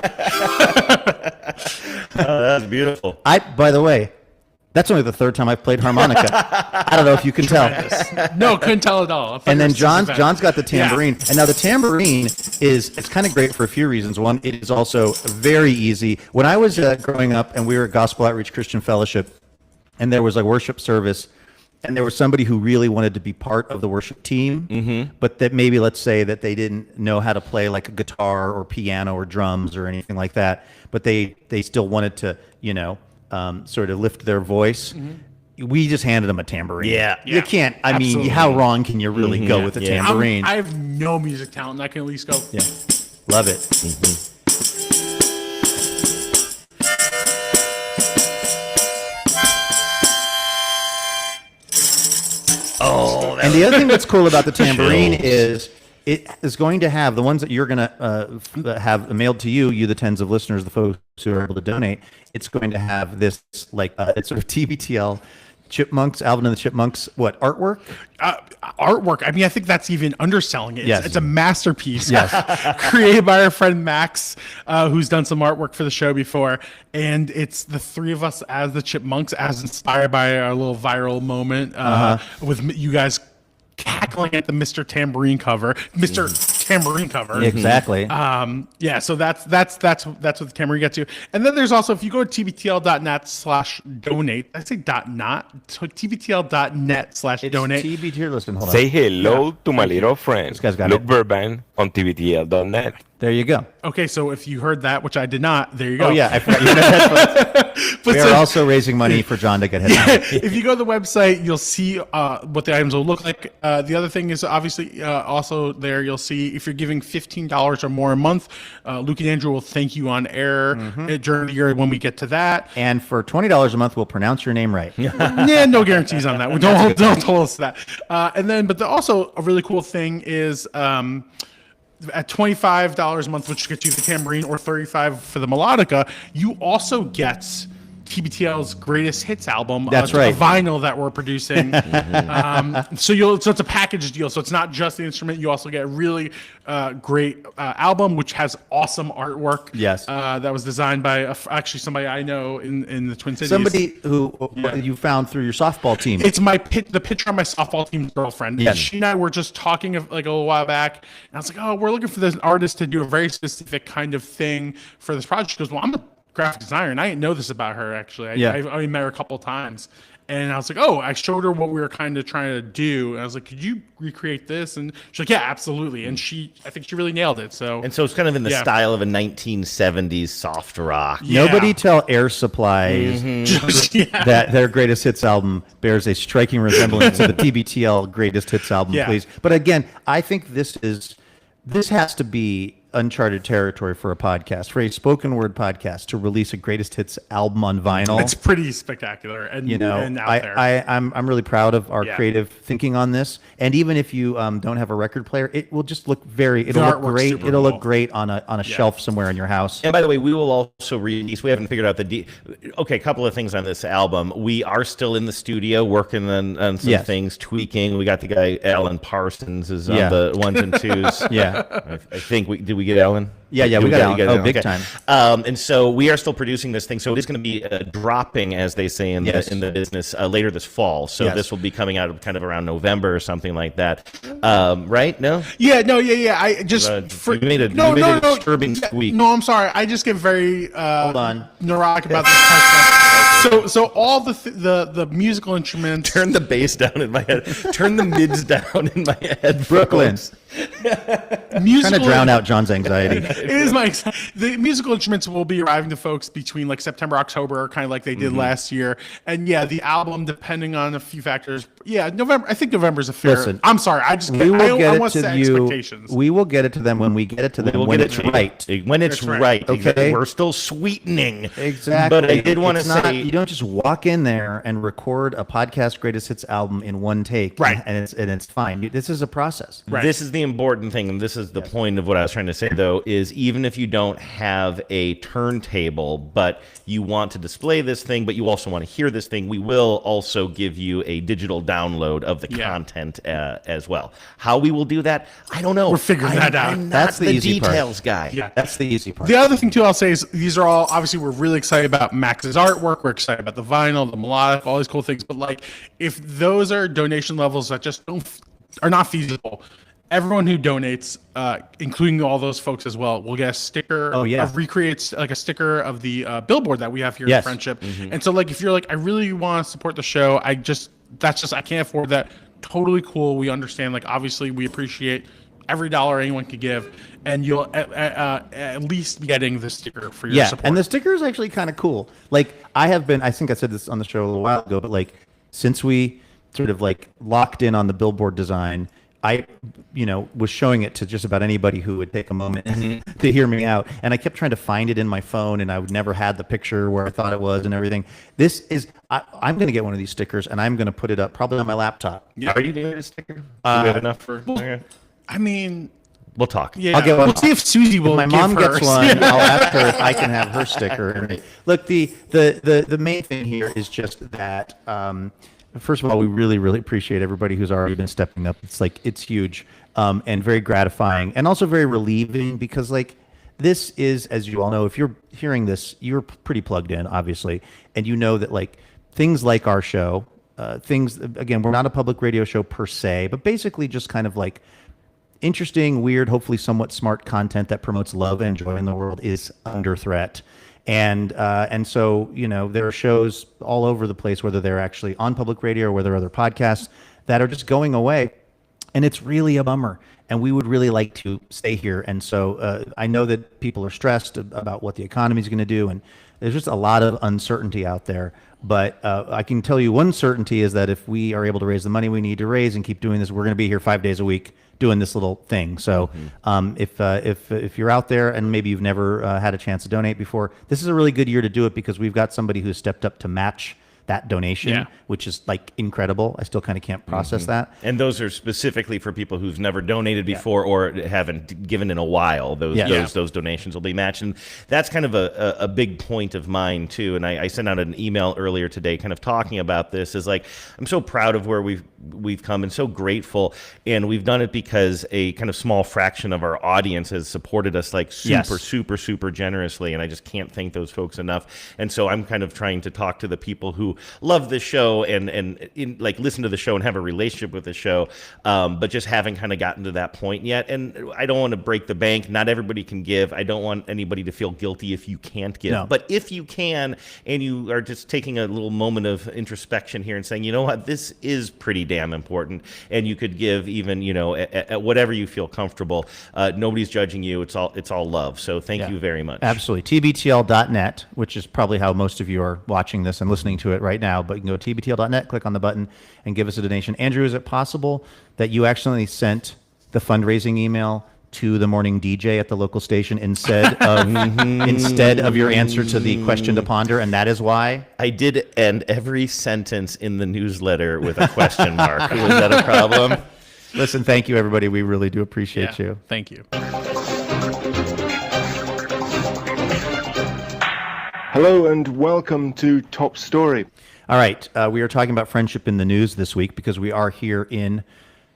That's beautiful. By the way, that's only the 3rd time I've played harmonica. I don't know if you can tell. No, couldn't tell at all. And then John's got the tambourine. And now the tambourine it's kind of great for a few reasons. One, it is also very easy. When I was growing up and we were at Gospel Outreach Christian Fellowship and there was a worship service and there was somebody who really wanted to be part of the worship team, but that maybe, let's say, that they didn't know how to play like a guitar or piano or drums or anything like that, but they still wanted to, sort of lift their voice. We just handed them a tambourine. Yeah. You can't, I mean, how wrong can you really go with a tambourine? I have no music talent, and I can at least go. Yeah. Love it. And the other thing that's cool about the tambourine is it is going to have the ones that you're going to have mailed to you, the tens of listeners, the folks who are able to donate. It's going to have this it's sort of TBTL Chipmunks, Alvin and the Chipmunks, artwork? Artwork. I mean, I think that's even underselling it. Yes. It's a masterpiece. Yes. Created by our friend Max, who's done some artwork for the show before. And it's the 3 of us as the Chipmunks, as inspired by our little viral moment with you guys cackling at the Mr. Tambourine cover. Exactly. So that's what the tambourine gets you. And then there's also, if you go to tbtl.net/donate, I say .not, so tbtl.net/donate. TBTL, listen, hold on. Say hello to my little friend, This guy's got Luke it. Burbank on TBTL.net. There you go. Okay, so if you heard that, which I did not, there you go. Oh, yeah. I forgot you had headphones. We are also raising money for John to get headphones. If you go to the website, you'll see what the items will look like. The other thing is obviously also there you'll see if you're giving $15 or more a month, Luke and Andrew will thank you on air during the year when we get to that. And for $20 a month, we'll pronounce your name right. Yeah, no guarantees on that. Don't hold us to that. But also a really cool thing is at $25 a month, which gets you the tambourine, or $35 for the melodica, you also get TBTL's greatest hits album. That's a right. vinyl that we're producing. So it's a package deal. So it's not just the instrument. You also get a really great album, which has awesome artwork. Yes. That was designed by actually somebody I know in the Twin Cities. Somebody who you found through your softball team. It's the picture of my softball team's girlfriend. Yes. She and I were just talking like a little while back, and I was like, "Oh, we're looking for this artist to do a very specific kind of thing for this project." She goes, "Well, I'm a graphic designer, and I didn't know this about her actually. I've only met her a couple of times." And I was like, "Oh," I showed her what we were kind of trying to do, and I was like, "Could you recreate this?" And she's like, "Yeah, absolutely." And I think she really nailed it. So it's kind of in the style of a 1970s soft rock. Nobody tell Air Supply that their greatest hits album bears a striking resemblance to the TBTL greatest hits album, please. But again, I think this has to be uncharted territory for a podcast, for a spoken word podcast to release a greatest hits album on vinyl. It's pretty spectacular, and and out there. I'm really proud of our creative thinking on this. And even if you don't have a record player, it will just look it'll look great. It'll look great on a shelf somewhere in your house. And by the way, we will also release. We haven't figured out a couple of things on this album. We are still in the studio working on some things, tweaking. We got the guy Alan Parsons is on the ones and twos. I think did we get Alan? Yeah, we got Alan. Oh, big time. And so we are still producing this thing. So it is going to be dropping, as they say in the business, later this fall. So this will be coming out kind of around November or something like that. Right? No? Yeah. I just you made a disturbing squeak. No, I'm sorry. I just get very hold on neurotic about this kind of stuff. So all the musical instruments. Turn the bass down in my head. Turn the mids down in my head. Brooklyn. Trying to drown out John's anxiety. It is the musical instruments will be arriving to folks between like September, October, kind of like they did last year. And the album, depending on a few factors, November. I think November's a fair. Listen, I'm sorry. I want to set expectations. We will get it to them when we get it to them. When it's right. When it's right. Okay. We're still sweetening. Exactly. But I did want to say, you don't just walk in there and record a podcast greatest hits album in one take. Right. And it's fine. This is a process. Right. This is the important thing, and this is the point of what I was trying to say, though, is even if you don't have a turntable, but you want to display this thing, but you also want to hear this thing, we will also give you a digital download of the content as well. How we will do that, I don't know. We're figuring that out. I'm That's not the easy details part. guy. Yeah. That's the easy part. The other thing, too, I'll say is these are all, obviously, we're really excited about Max's artwork. We're excited about the vinyl, the melodic, all these cool things. But, like, if those are donation levels that just are not feasible, everyone who donates, including all those folks as well, will get a sticker. Recreates like a sticker of the billboard that we have here in Friendship. And so, like, if you're like, I really want to support the show, I can't afford that. Totally cool. We understand. Like, obviously, we appreciate every dollar anyone could give, and you'll at least be getting the sticker for your support. And the sticker is actually kind of cool. Like, I think I said this on the show a little while ago, but like, since we sort of like locked in on the billboard design, I, was showing it to just about anybody who would take a moment to hear me out. And I kept trying to find it in my phone, and I would never had the picture where I thought it was and everything. I'm going to get one of these stickers, and I'm going to put it up probably on my laptop. Yeah. Are you doing a sticker? Do we have enough for? I mean, we'll talk. Yeah, I'll get one. We'll see if Susie will. If my mom gets one, I'll ask her if I can have her sticker. Look, the main thing here is just that. First of all, we really, really appreciate everybody who's already been stepping up. It's huge and very gratifying, and also very relieving, because like, this is, as you all know, if you're hearing this, you're pretty plugged in, obviously, and you know that like things like our show, again, we're not a public radio show per se, but basically just kind of like interesting, weird, hopefully somewhat smart content that promotes love and joy in the world is under threat. And so, there are shows all over the place, whether they're actually on public radio or whether they're other podcasts, that are just going away. And it's really a bummer. And we would really like to stay here. And so I know that people are stressed about what the economy is going to do. And there's just a lot of uncertainty out there. But I can tell you one certainty is that if we are able to raise the money we need to raise and keep doing this, we're going to be here 5 days a week doing this little thing. So if you're out there and maybe you've never had a chance to donate before, this is a really good year to do it, because we've got somebody who's stepped up to match that donation, which is like incredible. I still kind of can't process that. And those are specifically for people who've never donated before or haven't given in a while. Those donations will be matched. And that's kind of a big point of mine too. And I sent out an email earlier today kind of talking about this. Is like, I'm so proud of where we've come and so grateful. And we've done it because a kind of small fraction of our audience has supported us like super generously. And I just can't thank those folks enough. And so I'm kind of trying to talk to the people who love the show and like listen to the show and have a relationship with the show, but just haven't kind of gotten to that point yet. And I don't want to break the bank. Not everybody can give. I don't want anybody to feel guilty if you can't give. No. But if you can, and you are just taking a little moment of introspection here and saying, you know what, this is pretty damn important, and you could give even, at whatever you feel comfortable. Nobody's judging you. It's all love. So thank you very much. Absolutely. TBTL.net, which is probably how most of you are watching this and listening to it right now, but you can go to TBTL.net, click on the button, and give us a donation. Andrew, is it possible that you accidentally sent the fundraising email to the morning DJ at the local station instead of your answer to the question to ponder, and that is why? I did end every sentence in the newsletter with a question mark. Was that a problem? Listen, thank you, everybody. We really do appreciate you. Thank you. Hello and welcome to Top Story. All right, we are talking about friendship in the news this week because we are here in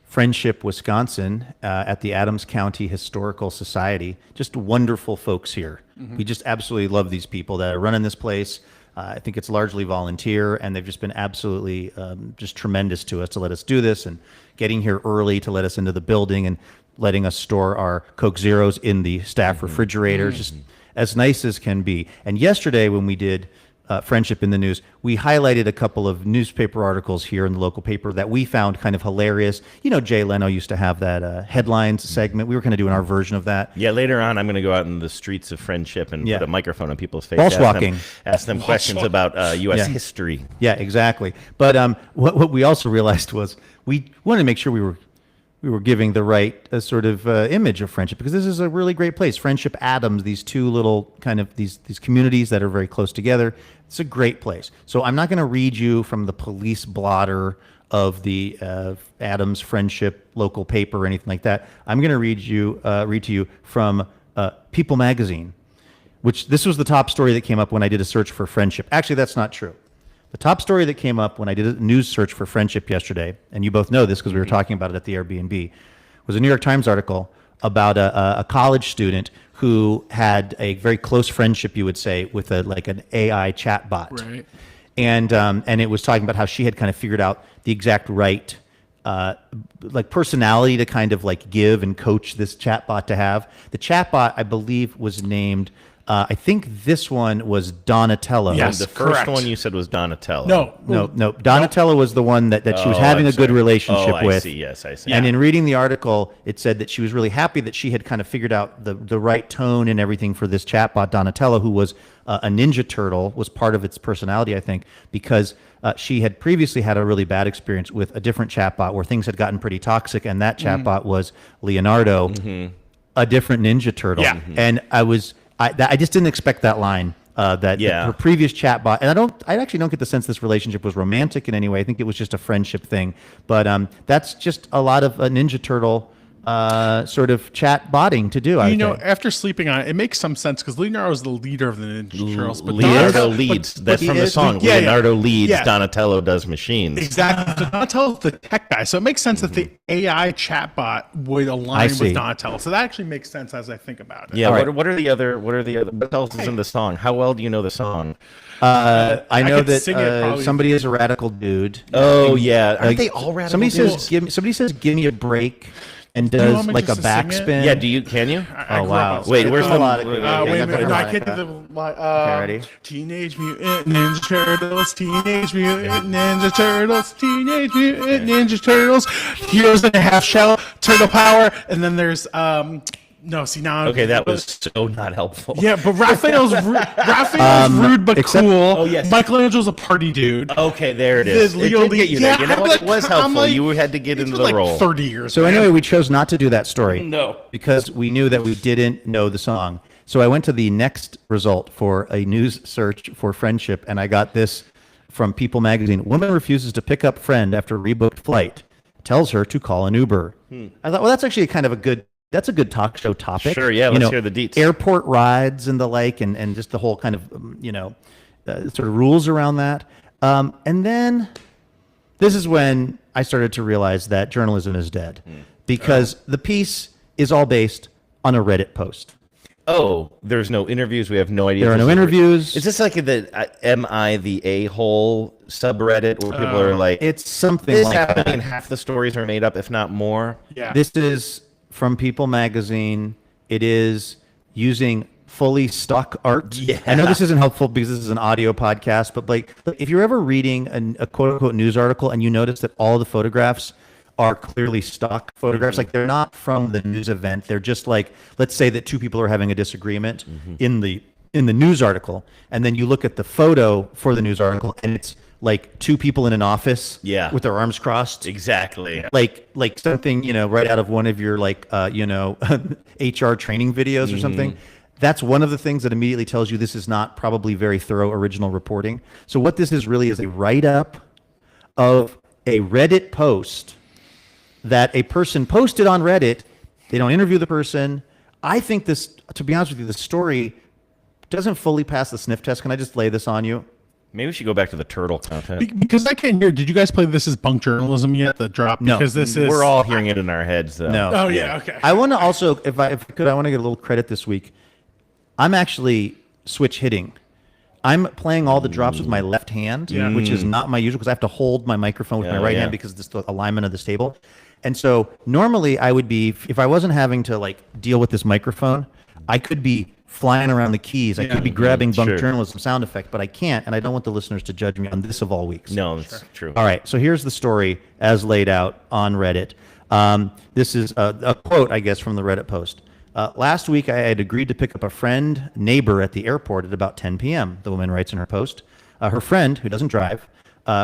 Friendship, Wisconsin, at the Adams County Historical Society. Just wonderful folks here. We just absolutely love these people that are running this place. I think it's largely volunteer, and they've just been absolutely just tremendous to us to let us do this, and getting here early to let us into the building and letting us store our Coke Zeros in the staff refrigerator. Just as nice as can be. And yesterday when we did Friendship in the News, we highlighted a couple of newspaper articles here in the local paper that we found kind of hilarious. Jay Leno used to have that headlines segment. We were kind of doing our version of that. Yeah, later on, I'm going to go out in the streets of Friendship and put a microphone on people's face. False walking. Ask them questions about U.S. history. Yeah, exactly. But what we also realized was we wanted to make sure we were giving the right sort of image of Friendship, because this is a really great place. Friendship Adams, these two little kind of these communities that are very close together. It's a great place. So I'm not going to read you from the police blotter of the Adams Friendship local paper or anything like that. I'm going to read to you from People Magazine, which this was the top story that came up when I did a search for Friendship. Actually, that's not true. The top story that came up when I did a news search for Friendship yesterday, and you both know this because we were talking about it at the Airbnb, was a New York Times article about a college student who had a very close friendship, you would say, with an AI chatbot. Right. And it was talking about how she had kind of figured out the exact right personality to kind of give and coach this chatbot to have. The chatbot, I believe, was named I think this one was Donatello. Yes, the first one you said was Donatello. No. Donatello was the one that she was having a good relationship with. I see. Yes, I see. And in reading the article, it said that she was really happy that she had kind of figured out the right tone and everything for this chatbot, Donatello, who was a Ninja Turtle, was part of its personality, I think, because she had previously had a really bad experience with a different chatbot where things had gotten pretty toxic, and that chatbot was Leonardo, a different Ninja Turtle. Yeah. And I just didn't expect that line. That her previous chatbot, and I actually don't get the sense this relationship was romantic in any way. I think it was just a friendship thing. But that's just a lot of Ninja Turtle sort of chat botting to do. After sleeping on it, it makes some sense because Leonardo is the leader of the Ninja Turtles. But Leonardo leads. That's from the song. Leonardo leads. Yeah. Donatello does machines. Exactly. So Donatello's the tech guy, so it makes sense that the AI chatbot would align with Donatello. So that actually makes sense as I think about it. Yeah. Right. What are the other? What else is in the song? How well do you know the song? I know that somebody is a radical dude. Oh yeah, aren't they all radical? Somebody says, "Give me a break." And does like a backspin. Yeah, can you? Oh wow! Wait, where's the? Wait a minute! No, I can't do the. Ready? Teenage Mutant Ninja Turtles, Teenage Mutant Ninja Turtles, Teenage Mutant Ninja Turtles, Heroes in a Half Shell, Turtle Power, and then there's Okay, that was so not helpful. Yeah, but Raphael's rude but cool. Oh yes, Michelangelo's a party dude. Okay, there it is. It did get you there. You know what? It was helpful. You had to get into the role. 30 years. So anyway, we chose not to do that story. No, because we knew that we didn't know the song. So I went to the next result for a news search for Friendship, and I got this from People Magazine. Woman refuses to pick up friend after rebooked flight. Tells her to call an Uber. I thought, well, that's actually kind of a good talk show topic. Sure, yeah, let's hear the deets. Airport rides and the like, and just the whole kind of, sort of rules around that. And then this is when I started to realize that journalism is dead because the piece is all based on a Reddit post. Oh, there's no interviews. We have no idea. There are no interviews. Is this like the Am I the A-hole subreddit where people are like, it's something this like happening that. and half the stories are made up, if not more? Yeah. This is from People Magazine. It is using fully stock art. Yeah. I know this isn't helpful because this is an audio podcast, but like if you're ever reading a quote-unquote news article and you notice that all the photographs are clearly stock photographs, like they're not from the news event. They're just like, let's say that two people are having a disagreement in the news article, and then you look at the photo for the news article, and it's like two people in an office with their arms crossed. Exactly. Like something, right out of one of your HR training videos or something. That's one of the things that immediately tells you this is not probably very thorough original reporting. So what this is really is a write-up of a Reddit post that a person posted on Reddit. They don't interview the person. I think this, to be honest with you, the story doesn't fully pass the sniff test. Can I just lay this on you? Maybe we should go back to the turtle content. Because I can't hear. Did you guys play This Is Bunk Journalism yet? The drop? No. Because this is. We're all hearing it in our heads, though. No. Oh, yeah, okay. I want to also, if I could, I want to get a little credit this week. I'm actually switch hitting. I'm playing all the drops with my left hand, which is not my usual because I have to hold my microphone with my right hand because of the alignment of this table. And so normally I would be, if I wasn't having to like deal with this microphone, I could be flying around the keys. I could be grabbing bunk journalism sound effect, but I can't, and I don't want the listeners to judge me on this of all weeks. No, that's true. All right, so here's the story as laid out on Reddit. This is a quote, I guess, from the Reddit post. Last week, I had agreed to pick up a neighbor at the airport at about 10 p.m., the woman writes in her post. Her friend, who doesn't drive,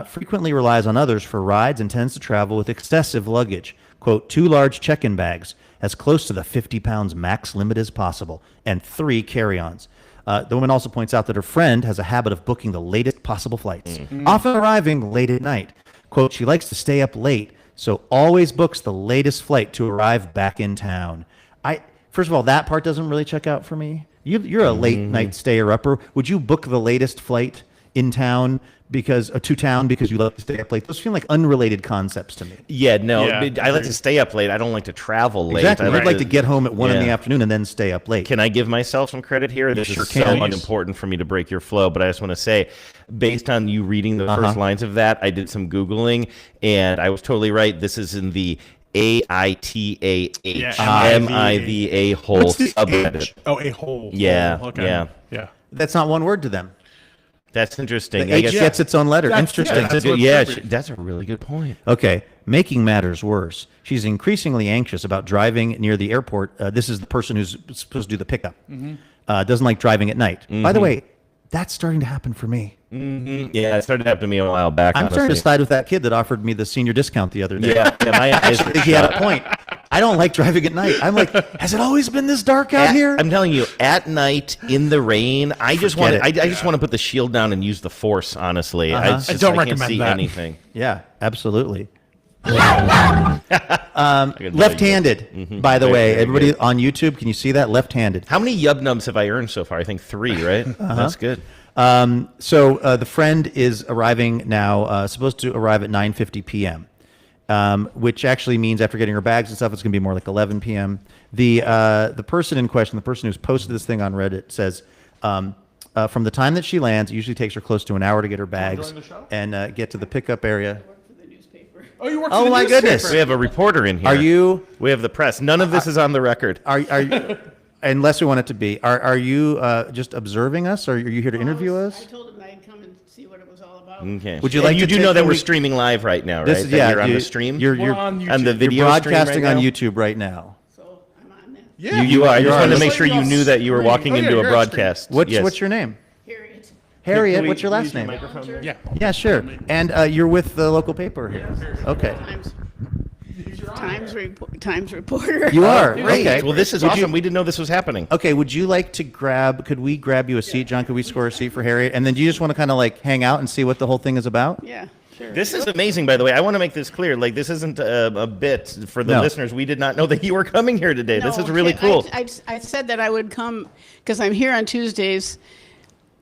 frequently relies on others for rides and tends to travel with excessive luggage. Quote, 2 large check-in bags, as close to the 50 pounds max limit as possible, and 3 carry-ons. The woman also points out that her friend has a habit of booking the latest possible flights, often arriving late at night. Quote, she likes to stay up late, so always books the latest flight to arrive back in town. First of all, that part doesn't really check out for me. You're a late night stayer-upper. Would you book the latest flight in town to town because you love to stay up late? Those feel like unrelated concepts to me. Yeah, no. I like to stay up late. I don't like to travel late. Exactly. I'd like to get home at 1 in the afternoon and then stay up late. Can I give myself some credit here? This is so unimportant for me to break your flow, but I just want to say, based on you reading the first lines of that, I did some Googling, and I was totally right. This is in the AITAH, MI the A-hole subreddit. Oh, A-hole. Yeah, okay. yeah. That's not one word to them. That's interesting. The H gets its own letter. Interesting. That's a really good point. Okay. Making matters worse, she's increasingly anxious about driving near the airport. This is the person who's supposed to do the pickup. Doesn't like driving at night. By the way, that's starting to happen for me. Yeah, it started to happen to me a while back. I'm starting to side with that kid that offered me the senior discount the other day. Yeah, actually, he had a point. I don't like driving at night. I'm like, has it always been this dark out here? I'm telling you, at night in the rain, I just want to put the shield down and use the force. Honestly, I don't recommend that. Anything. Yeah, absolutely. Left-handed, by the way. Everybody on YouTube, can you see that? Left-handed. How many yub nubs have I earned so far? I think 3, right? That's good. So the friend is arriving now, supposed to arrive at 9:50 p.m., which actually means after getting her bags and stuff, it's going to be more like 11 p.m. The person in question, the person who's posted this thing on Reddit, says from the time that she lands, it usually takes her close to an hour to get her bags and get to the pickup area. Oh, you work for the my newspaper. goodness! We have a reporter in here. We have the press. None of this is on the record. Are you? Unless we want it to be. Are you just observing us, or are you here to interview us? I told him I'd come and see what it was all about. Okay. Would you like? You do know that we're streaming live right now, right? You're on the stream. You're on the video. You're broadcasting on YouTube right now. So I'm on there. Yeah, you are. I just wanted to make sure you knew that you were walking into a broadcast. What's your name? Harriet. Harriet. What's your last name? Yeah. Yeah, sure. And you're with the local paper here. Okay. Times reporter. You are. Great. Okay. Well, this is Would awesome. you- We didn't know this was happening. Okay, would you like to could we grab you a seat, John? Could we score a seat for Harriet? And then do you just want to kind of like hang out and see what the whole thing is about? Yeah, sure. This is amazing, by the way. I want to make this clear. Like, this isn't a bit for the No. listeners. We did not know that you were coming here today. This No, is really I- cool. I said that I would come because I'm here on Tuesdays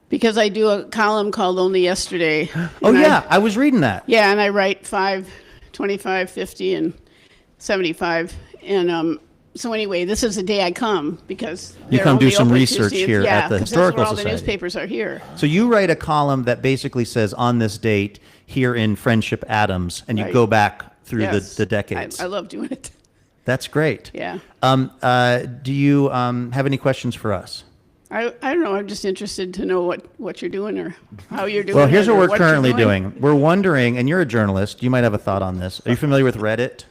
because I do a column called Only Yesterday. Oh, And yeah. I was reading that. Yeah, and I write 5, 25, 50, and 75. And so anyway, this is the day I come because You they're come do only some open research Tuesday. here Yeah, at the 'cause Historical that's where Society. all the newspapers are here. So you write a column that basically says on this date here in Friendship Adams, and you Right. go back through Yes. the decades. I love doing it. That's great. Yeah. Do you have any questions for us? I don't know. I'm just interested to know what you're doing or how you're doing. Well, here's it what or we're you're currently doing. We're wondering, and you're a journalist, you might have a thought on this. Are you familiar with Reddit?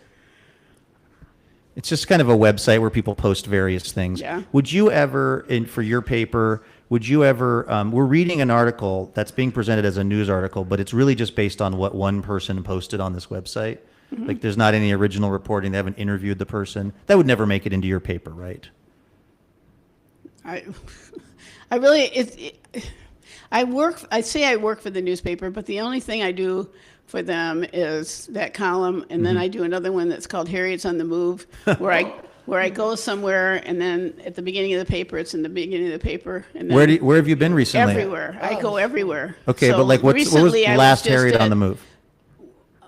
It's just kind of a website where people post various things. Yeah. Would you ever, for your paper, would you ever, we're reading an article that's being presented as a news article, but it's really just based on what one person posted on this website. Mhm. Like there's not any original reporting. They haven't interviewed the person. That would never make it into your paper, right? I really I say I work for the newspaper, but the only thing I do for them is that column, and then Mhm. I do another one that's called Harriet's on the Move, where I go somewhere, and then at the beginning of the paper, it's in the beginning of the paper. And then Where have you been recently? Everywhere. I go everywhere. Okay, So but like what was recently I last just Harriet on at- the Move?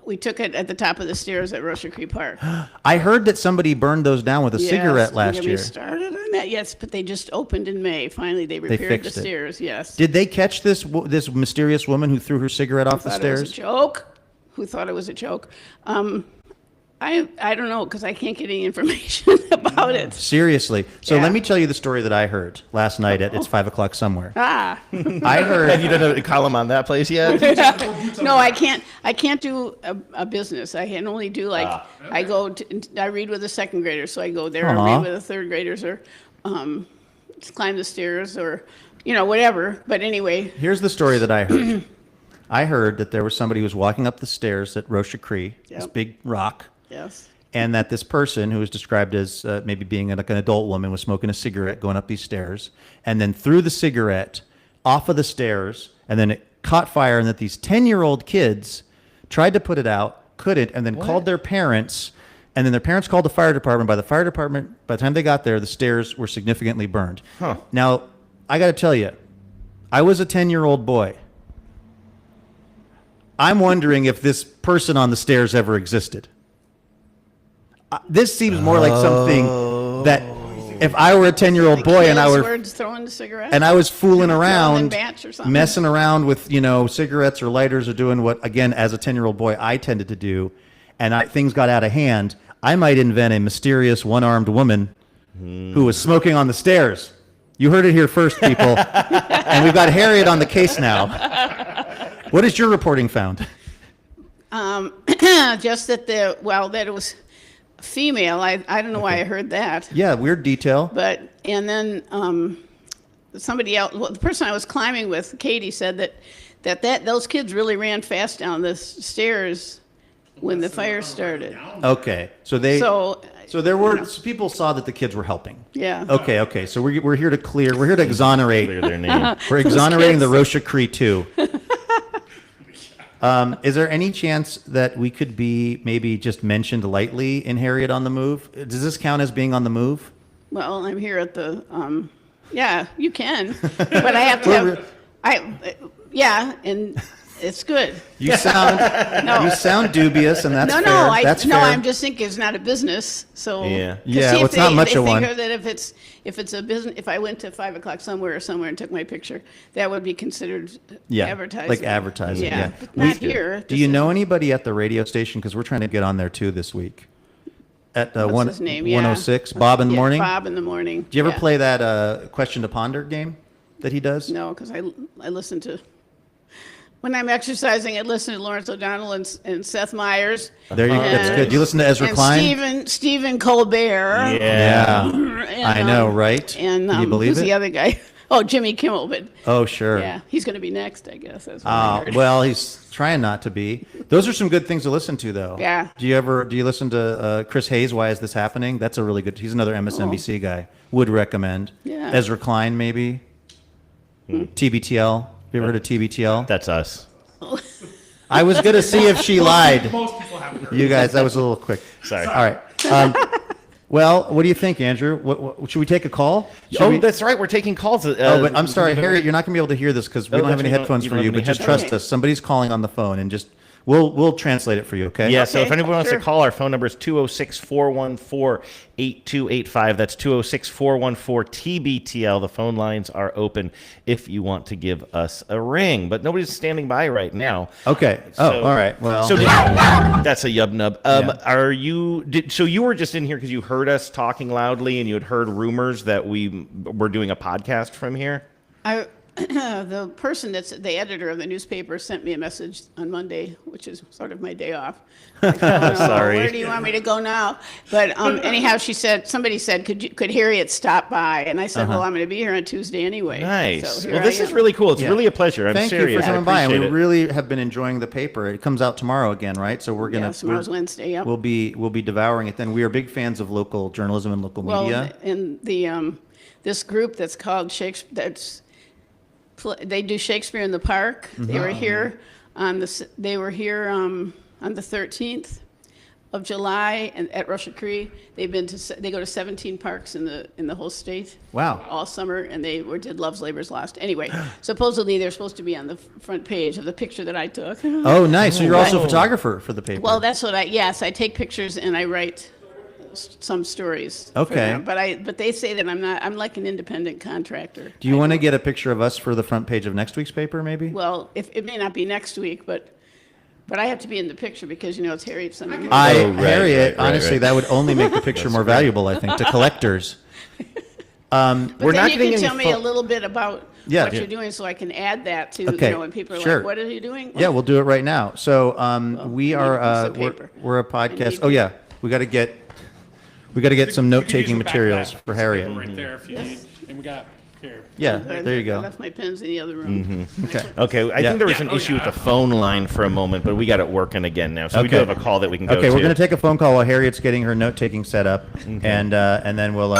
We took it at the top of the stairs at Rosher Creek Park. I heard that somebody burned those down with a cigarette last Yes, year. we started on that, yes, but they just opened in May. Finally, they repaired the fixed it. stairs, yes. Did they catch this mysterious woman who threw her cigarette off the Thought it was a stairs? joke. Who thought it was a joke? I don't know because I can't get any information about it. Seriously. So Yeah. let me tell you the story that I heard last night at It's 5 o'clock somewhere. Ah. I heard. Have you done a column on that place yet? No, I can't. I can't do a business. I can only do like I go. I read with the second graders, so I go there. Or Aw. read with the third graders, or climb the stairs, or whatever. But anyway, Here's the story that I heard. I heard that there was somebody who was walking up the stairs at Rocher Cree, this Yep. big rock, yes. and that this person who was described as maybe being like an adult woman was smoking a cigarette going up these stairs, and then threw the cigarette off of the stairs, and then it caught fire, and that these 10-year-old kids tried to put it out, couldn't, and then called their parents, and then their parents called the fire department. By the time they got there, the stairs were significantly burned. Huh. Now, I got to tell you, I was a 10-year-old boy. I'm wondering if this person on the stairs ever existed. This seems more like something that if I were a 10-year-old boy and I Kids were were throwing the cigarette, and I was fooling Throwing them around, bats or something. messing around with cigarettes or lighters or doing what, again, as a 10-year-old boy I tended to do, and things got out of hand, I might invent a mysterious one-armed woman who was smoking on the stairs. You heard it here first, people. And we've got Harriet on the case now. What has your reporting found? just that that it was female. I don't know why I heard that. Yeah, weird detail. But and then somebody else, the person I was climbing with, Katie, said that those kids really ran fast down the stairs when the fire started. Okay, so there were people saw that the kids were helping. Yeah. Okay. So we're here to exonerate their name. We're exonerating the Rocher Cree too. Is there any chance that we could be maybe just mentioned lightly in Harriet on the Move? Does this count as being on the move? Well, I'm here at the. Yeah, you can, but I have to have. Yeah, and it's good. You sound dubious, and that's fair. That's fair. I'm just thinking it's not a business. So Yeah. 'cause Yeah, see, well, if it's not much they of one. figure that if it's a business, if I went to 5 o'clock somewhere and took my picture, that would be considered advertising. like advertising. Yeah, But not here. Do you know anybody at the radio station? Because we're trying to get on there too this week. At What's his name? Yeah. 106, Bob in the morning. Bob in the morning. Do you ever Yeah. play that question to ponder game that he does? No, because I listen to. When I'm exercising, I listen to Lawrence O'Donnell and Seth Meyers. There you go. That's good. Do you listen to Ezra and Klein? Stephen Colbert. Yeah. And, I know, right? And Can you believe who's it? the other guy? Oh, Jimmy Kimmel, but Oh, sure. yeah, he's going to be next, I guess. That's what I heard. Well, he's trying not to be. Those are some good things to listen to, though. Yeah. Do you listen to Chris Hayes? Why is this happening? That's a really good. He's another MSNBC guy. Would recommend. Yeah. Ezra Klein, maybe. TBTL. You ever heard of TBTL? That's us. I was gonna see if she lied. Most people haven't. You guys, that was a little quick. Sorry. All right. Well, what do you think, Andrew? What, should we take a call? That's right. We're taking calls. But I'm sorry, Harriet, you're not going to be able to hear this because we don't have any headphones for you. But just trust us. Somebody's calling on the phone, and just we'll translate it for you. Okay? Yeah. So if anyone wants to call, our phone number is 206-414-8285. That's 206-414-TBTL. The phone lines are open if you want to give us a ring. But nobody's standing by right now. Okay. All right. Well, so that's a yub nub. Yeah. Are you? So you were just in here because you heard us talking loudly, and you had heard rumors that we were doing a podcast from here. The person that's the editor of the newspaper sent me a message on Monday, which is sort of my day off. Sorry. Where do you want me to go now? But anyhow, somebody said, could Harriet stop by? And I said, well, I'm going to be here on Tuesday anyway. Nice. So well, this is really cool. It's really a pleasure. I'm Thank serious. you for coming by. And we appreciate it. really have been enjoying the paper. It comes out tomorrow again, right? So we're gonna. Tomorrow's Wednesday. Yep. We'll be devouring it. Then we are big fans of local journalism and local media. And the this group that's called Shakespeare, they do Shakespeare in the Park. They were here on the 13th of July and at Russia Cree. They go to 17 parks in the whole state. Wow. All summer, and they did Love's Labor's Lost. Anyway, supposedly they're supposed to be on the front page of the picture that I took. Oh, nice. So you're also a photographer for the paper. Well, that's what I take pictures and I write some stories. Okay. But they say that I'm like an independent contractor. Do you want to get a picture of us for the front page of next week's paper, maybe? Well, if it may not be next week, but I have to be in the picture because it's Harriet Sunday. Harriet, honestly, that would only make the picture more valuable, I think, to collectors. But we're then you can tell me a little bit about what you're doing so I can add that to, when people are like, what are you doing? Yeah, we'll do it right now. So we're a podcast. Oh, yeah. We got to get some note-taking materials for Harriet. Right there if you need. And we got here. Yeah, there you go. I left my pens in the other room. Okay. I think there was an issue with the phone line for a moment, but we got it working again now. So we do have a call that we can go to. Okay, we're going to take a phone call while Harriet's getting her note-taking set up, and then we'll.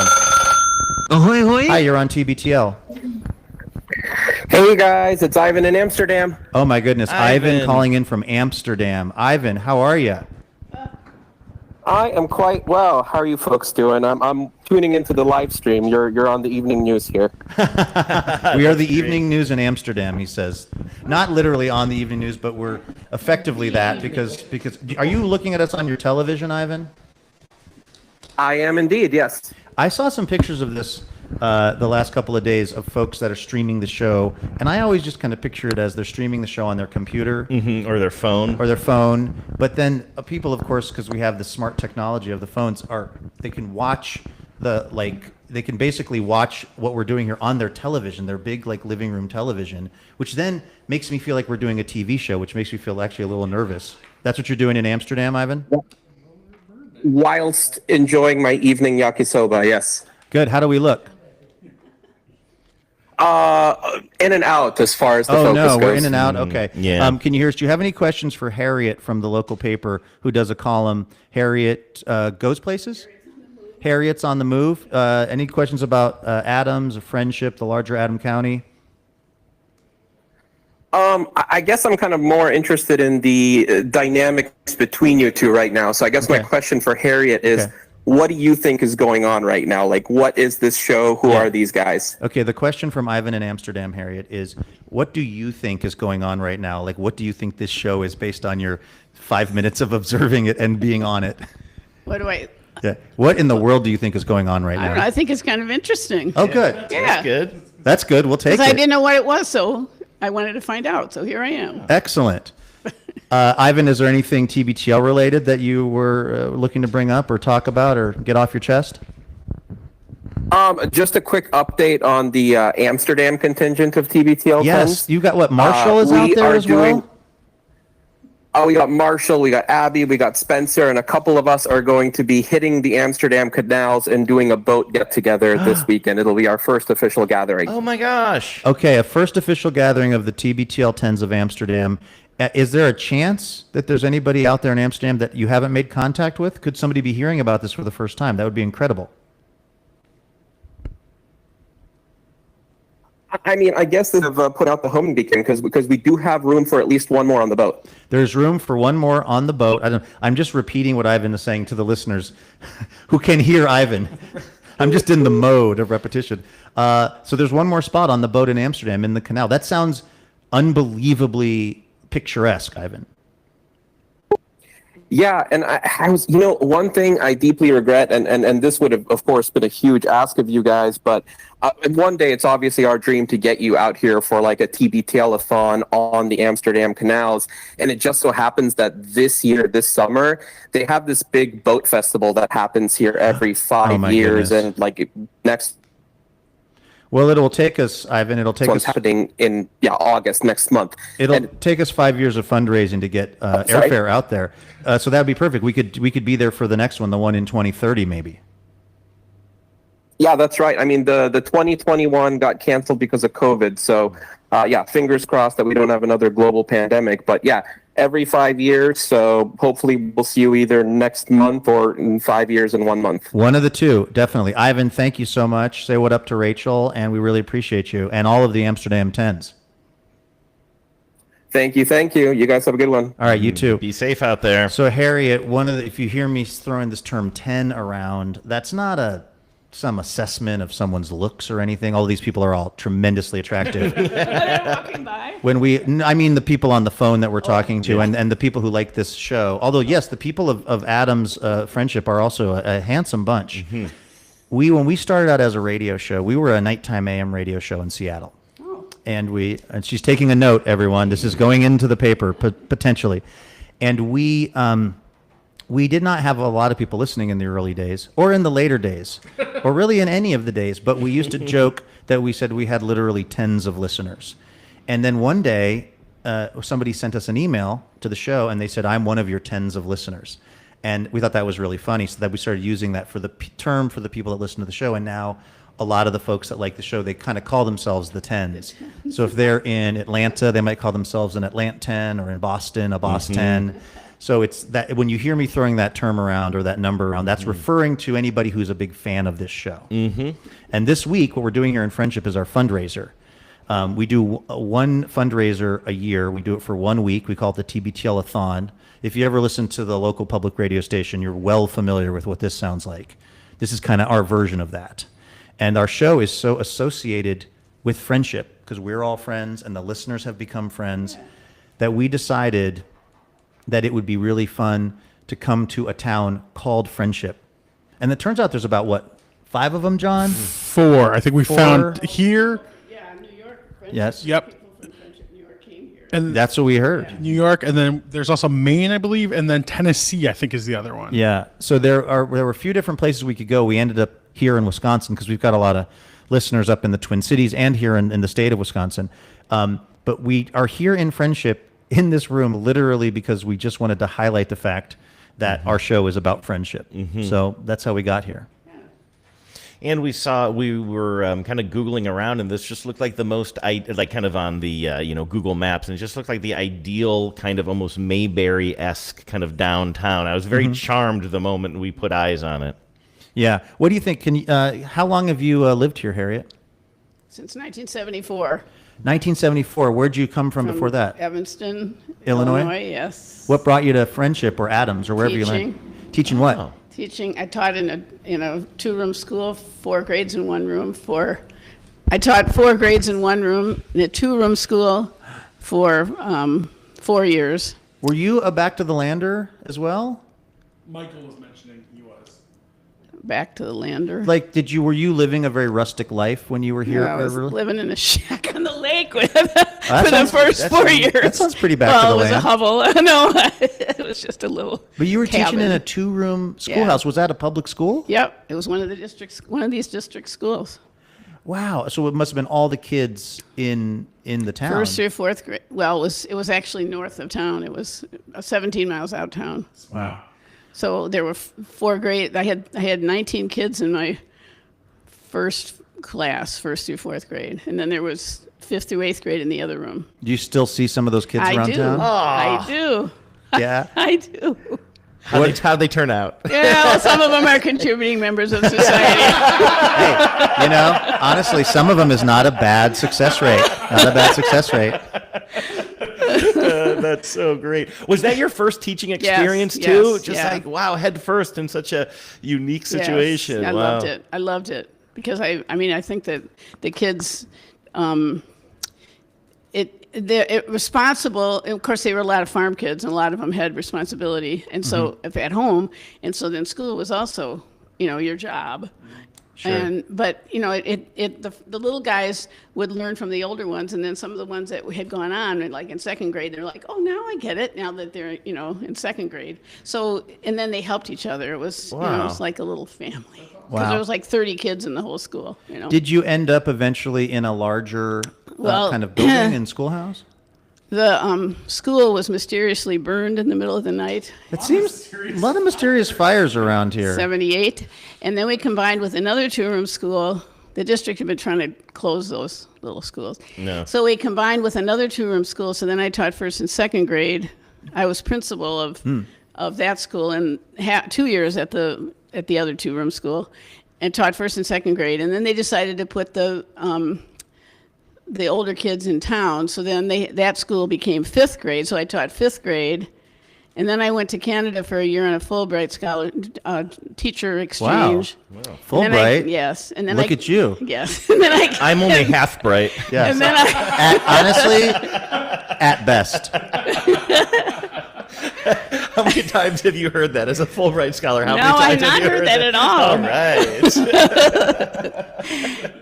Ahoy, hoy. Hi, you're on TBTL. Hey guys, it's Ivan in Amsterdam. Oh my goodness, Ivan calling in from Amsterdam. Ivan, how are you? I am quite well. How are you folks doing? I'm tuning into the live stream. You're on the evening news here. We are the evening news in Amsterdam, he says. Not literally on the evening news, but we're effectively that because are you looking at us on your television, Ivan? I am indeed, yes. I saw some pictures of this the last couple of days of folks that are streaming the show, and I always just kind of picture it as they're streaming the show on their computer or their phone. But then people, of course, because we have the smart technology of the phones, they can watch they can basically watch what we're doing here on their television, their big living room television, which then makes me feel like we're doing a TV show, which makes me feel actually a little nervous. That's what you're doing in Amsterdam, Ivan? Whilst enjoying my evening yakisoba, yes. Good. How do we look? In and out as far as the focus goes. Oh, no, we're in and out? Okay. Yeah. Can you hear us? Do you have any questions for Harriet from the local paper who does a column, Harriet Goes Places? Harriet's on the Move. Any questions about Adams, Friendship, the larger Adam County? I guess I'm kind of more interested in the dynamics between you two right now. So I guess my question for Harriet is, what do you think is going on right now? What is this show? Who are these guys? Okay, the question from Ivan in Amsterdam, Harriet, is what do you think is going on right now? What do you think this show is based on your 5 minutes of observing it and being on it? Yeah. What in the world do you think is going on right now? I think it's kind of interesting. Oh, good. Yeah. That's good. That's good. We'll take it. I didn't know what it was, so I wanted to find out. So here I am. Excellent. Ivan, is there anything TBTL related that you were looking to bring up or talk about or get off your chest? Just a quick update on the Amsterdam contingent of TBTL Yes, friends. you got what? Marshall is out there as well? We got Marshall, we got Abby, we got Spencer, and a couple of us are going to be hitting the Amsterdam canals and doing a boat get-together this weekend. It'll be our first official gathering. Oh my gosh. Okay, a first official gathering of the TBTL-10s of Amsterdam. Is there a chance that there's anybody out there in Amsterdam that you haven't made contact with? Could somebody be hearing about this for the first time? That would be incredible. I mean, I guess they've put out the homing beacon because we do have room for at least one more on the boat. There's room for one more on the boat. I'm just repeating what Ivan is saying to the listeners who can hear Ivan. I'm just in the mode of repetition. So there's one more spot on the boat in Amsterdam in the canal. That sounds unbelievably picturesque, Ivan. Yeah, and I was, one thing I deeply regret, and this would have, of course, been a huge ask of you guys, but one day it's obviously our dream to get you out here for like a TBTL-a-Thon on the Amsterdam canals, and it just so happens that this year, this summer, they have this big boat festival that happens here every 5 years, goodness. and like next. Well, it'll take us, Ivan, It's happening in August next month. It'll take us 5 years of fundraising to get airfare out there. So that'd be perfect. We could be there for the next one, the one in 2030 maybe. Yeah, that's right. I mean, the 2021 got canceled because of COVID. So, fingers crossed that we don't have another global pandemic. But yeah, every 5 years. So hopefully we'll see you either next month or in 5 years and 1 month. One of the two, definitely. Ivan, thank you so much. Say what up to Rachel, and we really appreciate you and all of the Amsterdam 10s. Thank you. You guys have a good one. All right, you too. Be safe out there. So Harriet, if you hear me throwing this term 10 around, that's not some assessment of someone's looks or anything. All these people are all tremendously attractive. Walking by. I mean the people on the phone that we're talking to, and the people who like this show. Although, yes, the people of Adam's friendship are also a handsome bunch. Mm-hmm. When we started out as a radio show, we were a nighttime AM radio show in Seattle. And she's taking a note, everyone. This is going into the paper, potentially. And we did not have a lot of people listening in the early days, or in the later days, or really in any of the days. But we used to joke that we said we had literally tens of listeners. And then one day, somebody sent us an email to the show, and they said, "I'm one of your tens of listeners." And we thought that was really funny, so that we started using that for the term for the people that listen to the show. And now a lot of the folks that like the show, they kind of call themselves the tens. So if they're in Atlanta, they might call themselves an Atlant 10, or in Boston, a Boss 10. So it's that when you hear me throwing that term around or that number around, that's referring to anybody who's a big fan of this show. And this week, what we're doing here in Friendship is our fundraiser. We do one fundraiser a year. We do it for 1 week. We call it the TBTL-a-Thon. If you ever listen to the local public radio station, you're well familiar with what this sounds like. This is kind of our version of that. And our show is so associated with friendship because we're all friends and the listeners have become friends that we decided that it would be really fun to come to a town called Friendship. And it turns out there's about, 5 of them, John? 4. I think we found here. Yeah, New York. Yes. Yep. People from Friendship, New York came here. And that's what we heard. New York, and then there's also Maine, I believe, and then Tennessee, I think, is the other one. Yeah. So there were a few different places we could go. We ended up here in Wisconsin because we've got a lot of listeners up in the Twin Cities and here in the state of Wisconsin. But we are here in Friendship in this room literally because we just wanted to highlight the fact that our show is about friendship. So that's how we got here. And we were kind of Googling around, and this just looked like the most, kind of on the, Google Maps, and it just looked like the ideal kind of almost Mayberry-esque kind of downtown. I was very charmed the moment we put eyes on it. Yeah. What do you think? How long have you lived here, Harriet? Since 1974. 1974. Where'd you come from before that? Evanston, Illinois. Yes. What brought you to Friendship or Adams or wherever you learned? Teaching what? Oh. Teaching. I taught in a 2-room school, 4 grades in one room. I taught 4 grades in one room in a 2-room school for 4 years. Were you a Back to the Lander as well? Michael was mentioning he was. Back to the Lander. Like, were you living a very rustic life when you were here? I was living in a shack on the lake for the first 4 years. That sounds pretty Back to the Land. Well, it was a hovel. No, it was just a little. But you were cabin. teaching in a 2-room schoolhouse. Was that a public school? Yep, it was one of these district schools. Wow. So it must have been all the kids in the town. First through fourth grade. Well, it was actually north of town. It was 17 miles out of town. Wow. So there were 4 grade. I had 19 kids in my first class, first through fourth grade, and then there was 5th through 8th grade in the other room. Do you still see some of those kids around town? I do. Yeah. I do. How'd they turn out? Yeah, well, some of them are contributing members of society. Hey, honestly, some of them is not a bad success rate. Not a bad success rate. That's so great. Was that your first teaching experience too? Just like, wow, head first in such a unique situation. Yes, I wow. loved it. I loved it because I think that the kids, they're responsible. Of course, they were a lot of farm kids, and a lot of them had responsibility. And so, if at home, and so then school was also, your job. Sure. But the little guys would learn from the older ones, and then some of the ones that had gone on, like in second grade, they're like, oh, now I get it. Now that they're in second grade, so and then they helped each other. It was it was like a little family. Because there was like 30 kids in the whole school. Did you end up eventually in a larger kind of building and schoolhouse? The school was mysteriously burned in the middle of the night. It seems a lot of mysterious fires around here. 78. And then we combined with another 2-room school. The district had been trying to close those little schools. No. So we combined with another 2-room school. So then I taught first and second grade. I was principal of that school and 2 years at the other 2-room school and taught first and second grade. And then they decided to put the older kids in town. So then that school became 5th grade. So I taught 5th grade. And then I went to Canada for a year on a Fulbright scholar teacher exchange. Wow. Fulbright? Yes. And then Look at you. Yes. And then I'm only half bright. Yes. And then honestly, at best. How many times have you heard that as a Fulbright scholar? How many times I've not have you heard that at all. All right.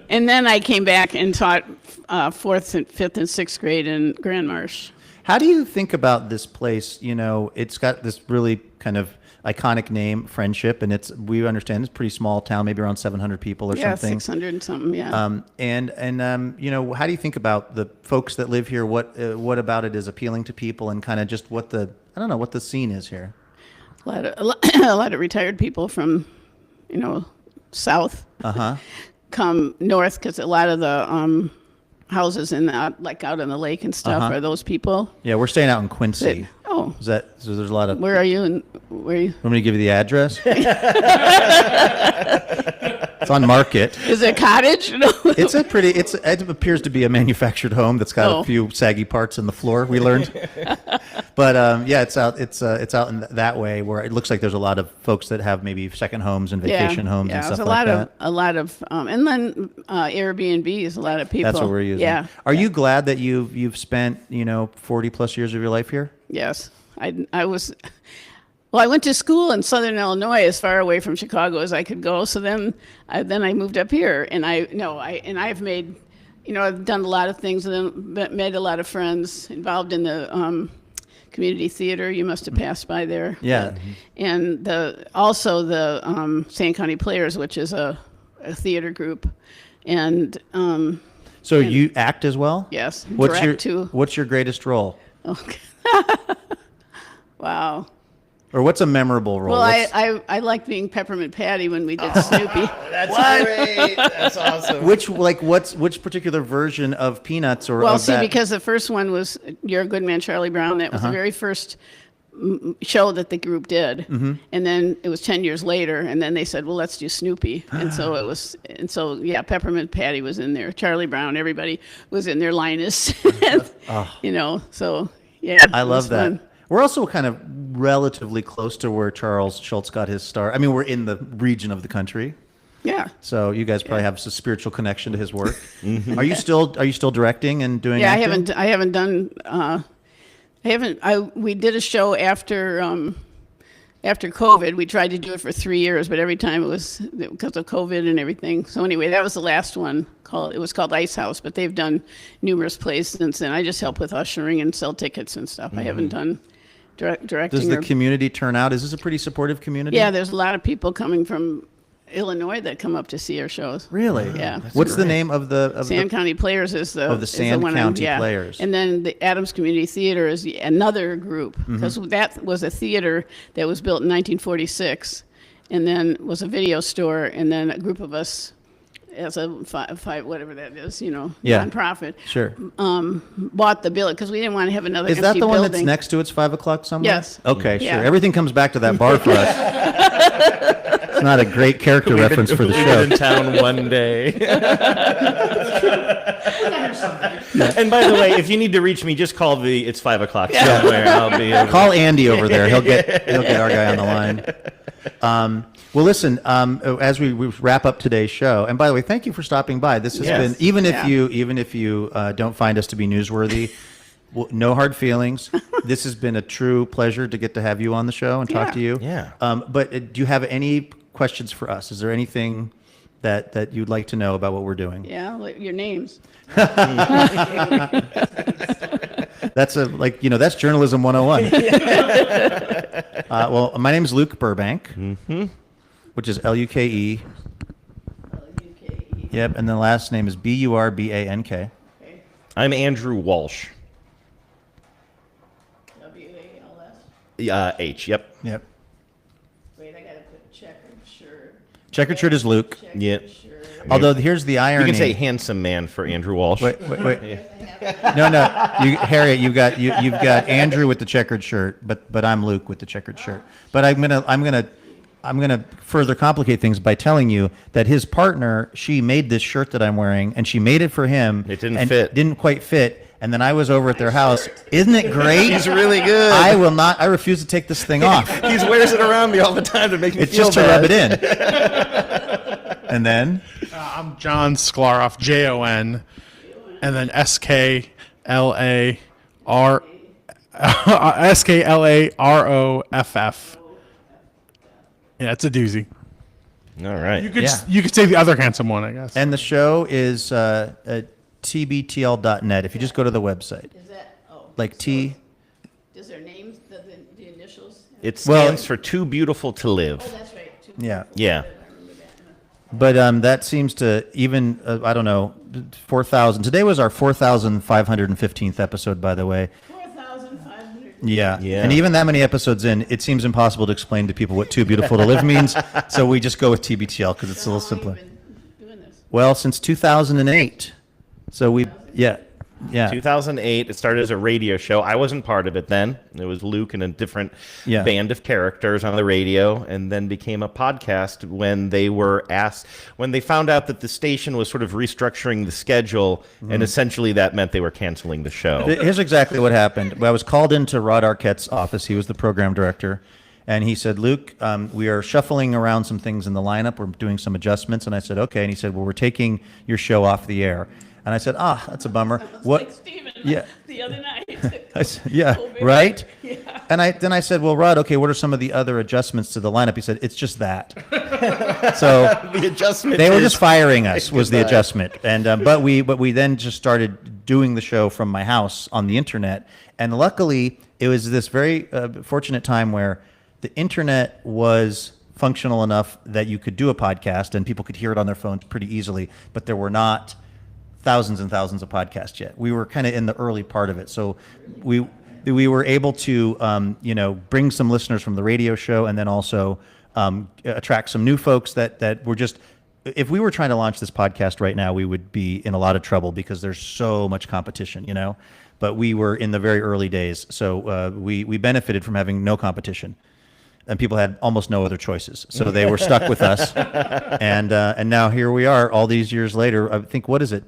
And then I came back and taught 4th and 5th and 6th grade in Grand Marsh. How do you think about this place? It's got this really kind of iconic name, Friendship, and we understand it's a pretty small town, maybe around 700 people or something. 600 and something, yeah. How do you think about the folks that live here? What about it is appealing to people, and kind of just what the scene is here? A lot of retired people from, south come north because a lot of the houses like out on the lake and stuff are those people. Yeah, we're staying out in Quincy. So there's a lot of. Where are you? And where are you? Want me to give you the address? It's on Market. Is it a cottage? No. It appears to be a manufactured home that's got a few saggy parts in the floor. We learned, but it's out in that way where it looks like there's a lot of folks that have maybe second homes and vacation homes and stuff like that. A lot of, and then Airbnbs. A lot of people. That's what we're using. Yeah. Are you glad that you've spent 40 plus years of your life here? Yes, I was. Well, I went to school in Southern Illinois, as far away from Chicago as I could go. So then I moved up here, and I've made, I've done a lot of things, and then made a lot of friends involved in the community theater. You must have passed by there. Yeah. And also the St. County Players, which is a theater group, and. So you act as well? Yes. What's your greatest role? Okay. Wow. Or what's a memorable role? Well, I liked being Peppermint Patty when we did Snoopy. That's great. That's awesome. Which particular version of Peanuts or of that? Because the first one was You're a Good Man, Charlie Brown. That was the very first show that the group did. Mm-hmm. And then it was 10 years later, and then they said, well, let's do Snoopy. And so Peppermint Patty was in there. Charlie Brown, everybody was in there. Linus, so yeah. I love that. Fun. We're also kind of relatively close to where Charles Schultz got his start. I mean, we're in the region of the country. Yeah. So you guys probably have a spiritual connection to his work. Mm-hmm. Are you still directing and doing? Yeah, acting? I haven't done. We did a show after COVID. We tried to do it for 3 years, but every time it was because of COVID and everything. So anyway, that was the last one. It was called Ice House, but they've done numerous plays since then. I just help with ushering and sell tickets and stuff. Mm-hmm. I haven't done directing. Does the community turn out? Is this a pretty supportive community? Yeah, there's a lot of people coming from Illinois that come up to see our shows. Really? Yeah. What's the name of the Sand County Players is the Sand one County yeah. Players? And then the Adams Community Theater is another group because that was a theater that was built in 1946, and then was a video store, and then a group of us, as a five whatever that is, nonprofit, Sure. Bought the building because we didn't want to have another. Is empty that the one building. that's next to it's 5 o'clock somewhere? Yes. Okay, Yeah. sure. Everything comes back to that bar for us. It's not a great character reference for the We've show. been in town one day. And by the way, if you need to reach me, just call the It's 5 o'clock somewhere. I'll be over. Call Andy over there. He'll get our guy on the line. Well, listen. As we wrap up today's show, and by the way, thank you for stopping by. This has been even if you don't find us to be newsworthy. Well, no hard feelings. This has been a true pleasure to get to have you on the show and talk to you. Yeah. But do you have any questions for us? Is there anything that you'd like to know about what we're doing? Yeah, your names. That's that's journalism 101. Well, my name is Luke Burbank, which is Luke. Yep, and the last name is Burbank. I'm Andrew Walsh. WALS. H. Yep. Yep. Wait, I gotta put checkered shirt. Checkered shirt is Luke. Yep. Although here's the irony. You can say handsome man for Andrew Walsh. Wait. No. Harriet, you've got Andrew with the checkered shirt, but I'm Luke with the checkered shirt. But I'm gonna further complicate things by telling you that his partner, she made this shirt that I'm wearing, and she made it for him. It didn't fit. Didn't quite fit. And then I was over at their house. Isn't it great? He's really good. I refuse to take this thing off. He wears it around me all the time to make me feel It's just to rub it in. And then? I'm John Sklaroff, Jon, and then Sklaroff. Yeah, it's a doozy. All right. You could say the other handsome one, I guess. And the show is TBTL.net. If you just go to the website. Is that like T? Does their names the initials? It stands for Too Beautiful to Live. Oh, that's right. Yeah. Yeah. But that seems to even, I don't know, 4,000. Today was our 4,515th episode, by the way. 4,500. Yeah. And even that many episodes in, it seems impossible to explain to people what Too Beautiful to Live means. So we just go with TBTL because it's a little simpler. Well, since 2008. So yeah. 2008. It started as a radio show. I wasn't part of it then. It was Luke and a different band of characters on the radio, and then became a podcast when they found out that the station was sort of restructuring the schedule, and essentially that meant they were canceling the show. Here's exactly what happened. I was called into Rod Arquette's office. He was the program director. And he said, Luke, we are shuffling around some things in the lineup. We're doing some adjustments. And I said, okay. And he said, well, we're taking your show off the air. And I said, that's a bummer. What? Like Steven, yeah. The other night. I said, yeah, right? Yeah. And then I said, well, Rod, okay, what are some of the other adjustments to the lineup? He said, it's just that. So the adjustment they were just firing us was the adjustment. And but we then just started doing the show from my house on the internet. And luckily, it was this very fortunate time where the internet was functional enough that you could do a podcast and people could hear it on their phones pretty easily, but there were not thousands and thousands of podcasts yet. We were kind of in the early part of it. So we were able to, bring some listeners from the radio show and then also attract some new folks that were just, if we were trying to launch this podcast right now, we would be in a lot of trouble because there's so much competition, but we were in the very early days. So we benefited from having no competition. And people had almost no other choices, so they were stuck with us. And now here we are, all these years later. I think, what is it?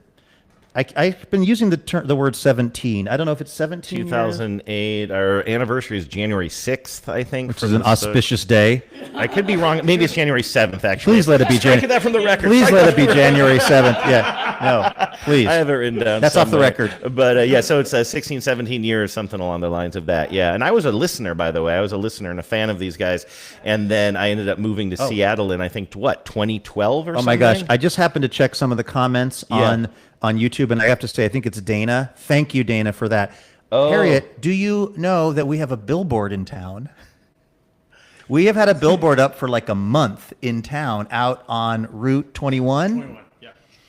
I've been using the word 17. I don't know if it's 17 2008. Our anniversary is January 6th, I think. Which is an auspicious day. I could be wrong. Maybe it's January 7th, actually. Please let it be Strike that from the record. Please let it be January 7th. Yeah. No, please. I have it written down. That's somewhere. off the record. But so it's 16, 17 years, something along the lines of that. Yeah. And I was a listener, by the way. I was a listener and a fan of these guys. And then I ended up moving to Seattle in, I think, 2012 or something? Oh, my gosh. I just happened to check some of the comments on YouTube, and I have to say, I think it's Dana. Thank you, Dana, for that. Harriet, do you know that we have a billboard in town? We have had a billboard up for like a month in town out on Route 21.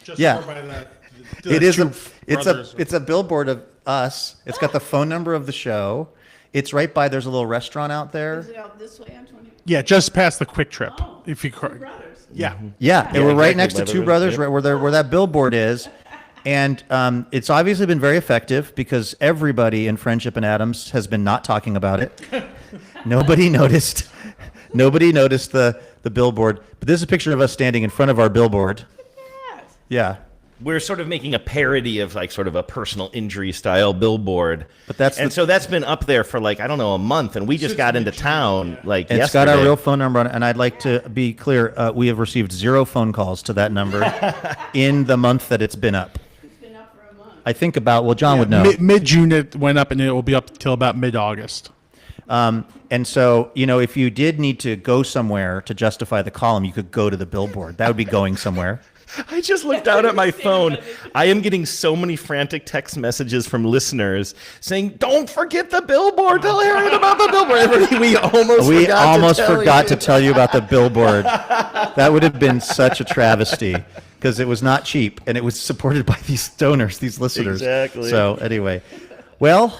Just Yeah. over by the It is two it's a billboard of us. It's got the phone number of the show. It's right by, there's a little restaurant out there. Is it out this way on 20? Yeah, just past the Quick Trip. If you yeah. Yeah, and we're right next to Exactly. Two Brothers, right where that billboard is. And it's obviously been very effective because everybody in Friendship and Adams has been not talking about it. Nobody noticed. Nobody noticed the billboard. But this is a picture of us standing in front of our billboard. Yeah. We're sort of making a parody of like sort of a personal injury style billboard. But so that's been up there for like, I don't know, a month, and we just got into town like It's yesterday. got our real phone number on it, and I'd like to be clear, we have received 0 phone calls to that number in the month that it's been up. It's been up for a month. I think about, well, John would know. Mid-June it went up, and it will be up till about mid-August. And so, if you did need to go somewhere to justify the column, you could go to the billboard. That would be going somewhere. I just looked down at my phone. I am getting so many frantic text messages from listeners saying, "Don't forget the billboard. Tell Harriet about the billboard." We almost forgot to tell you about the billboard. That would have been such a travesty because it was not cheap and it was supported by these donors, these listeners. Exactly. So anyway, well,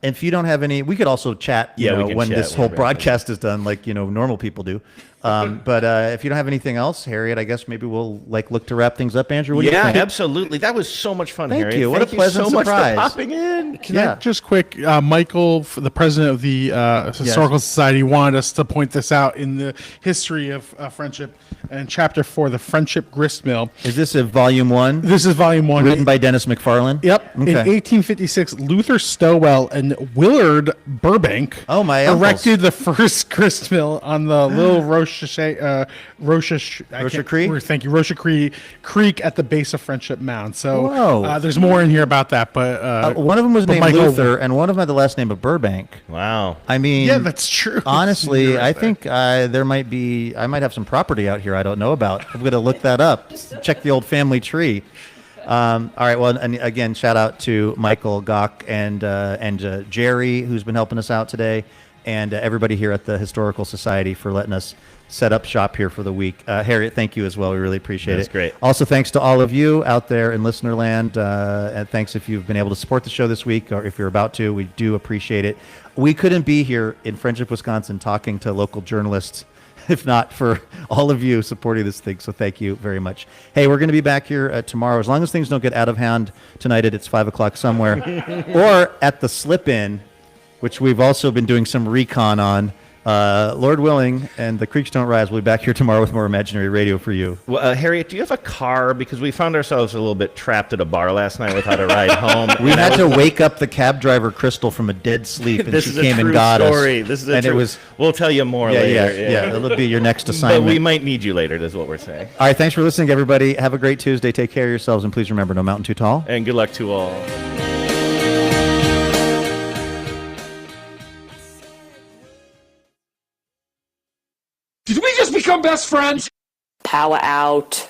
if you don't have any, we could also chat. We can when chat this when whole we're broadcast is done, like normal people do. But if you don't have anything else, Harriet, I guess maybe we'll look to wrap things up. Andrew, what do you think? Absolutely. That was so much fun, Thank Harriet. you. What Thank a pleasant you so surprise. much for popping in. Can I just quick, Michael, the president of the Historical Society, wanted us to point this out in the history of friendship and chapter 4, the Friendship Grist Mill. Is this a volume 1? This is volume 1. Written by Dennis McFarlane? Yep. Okay. In 1856, Luther Stowell and Willard Burbank erected the first grist mill on the Little Rocha Creek at the base of Friendship Mound. So there's more in here about that, but one of them was named Michael, Luther, and one of them had the last name of Burbank. Wow. I mean, yeah, that's true. Honestly, You're right I think I might have some property out here I don't know about. I'm going to look that up. Check the old family tree. All right. Well, and again, shout out to Michael Gach and Jerry, who's been helping us out today, and everybody here at the Historical Society for letting us set up shop here for the week. Harriet, thank you as well. We really appreciate it. That's great. Also, thanks to all of you out there in listener land. And thanks if you've been able to support the show this week or if you're about to. We do appreciate it. We couldn't be here in Friendship, Wisconsin talking to local journalists if not for all of you supporting this thing. So thank you very much. Hey, we're going to be back here tomorrow. As long as things don't get out of hand tonight at it's 5 o'clock somewhere. Or at the slip-in, which we've also been doing some recon on. Lord willing, and the creeks don't rise. We'll be back here tomorrow with more imaginary radio for you. Well, Harriet, do you have a car? Because we found ourselves a little bit trapped at a bar last night without a ride home. We had to wake up the cab driver, Crystal, from a dead sleep, and she came and got story. us. This is a and true it was. We'll tell you more later. Yeah, it'll be your next assignment. But we might need you later, is what we're saying. All right, thanks for listening, everybody. Have a great Tuesday. Take care of yourselves, and please remember, no mountain too tall. And good luck to all. Did we just become best friends? Power out.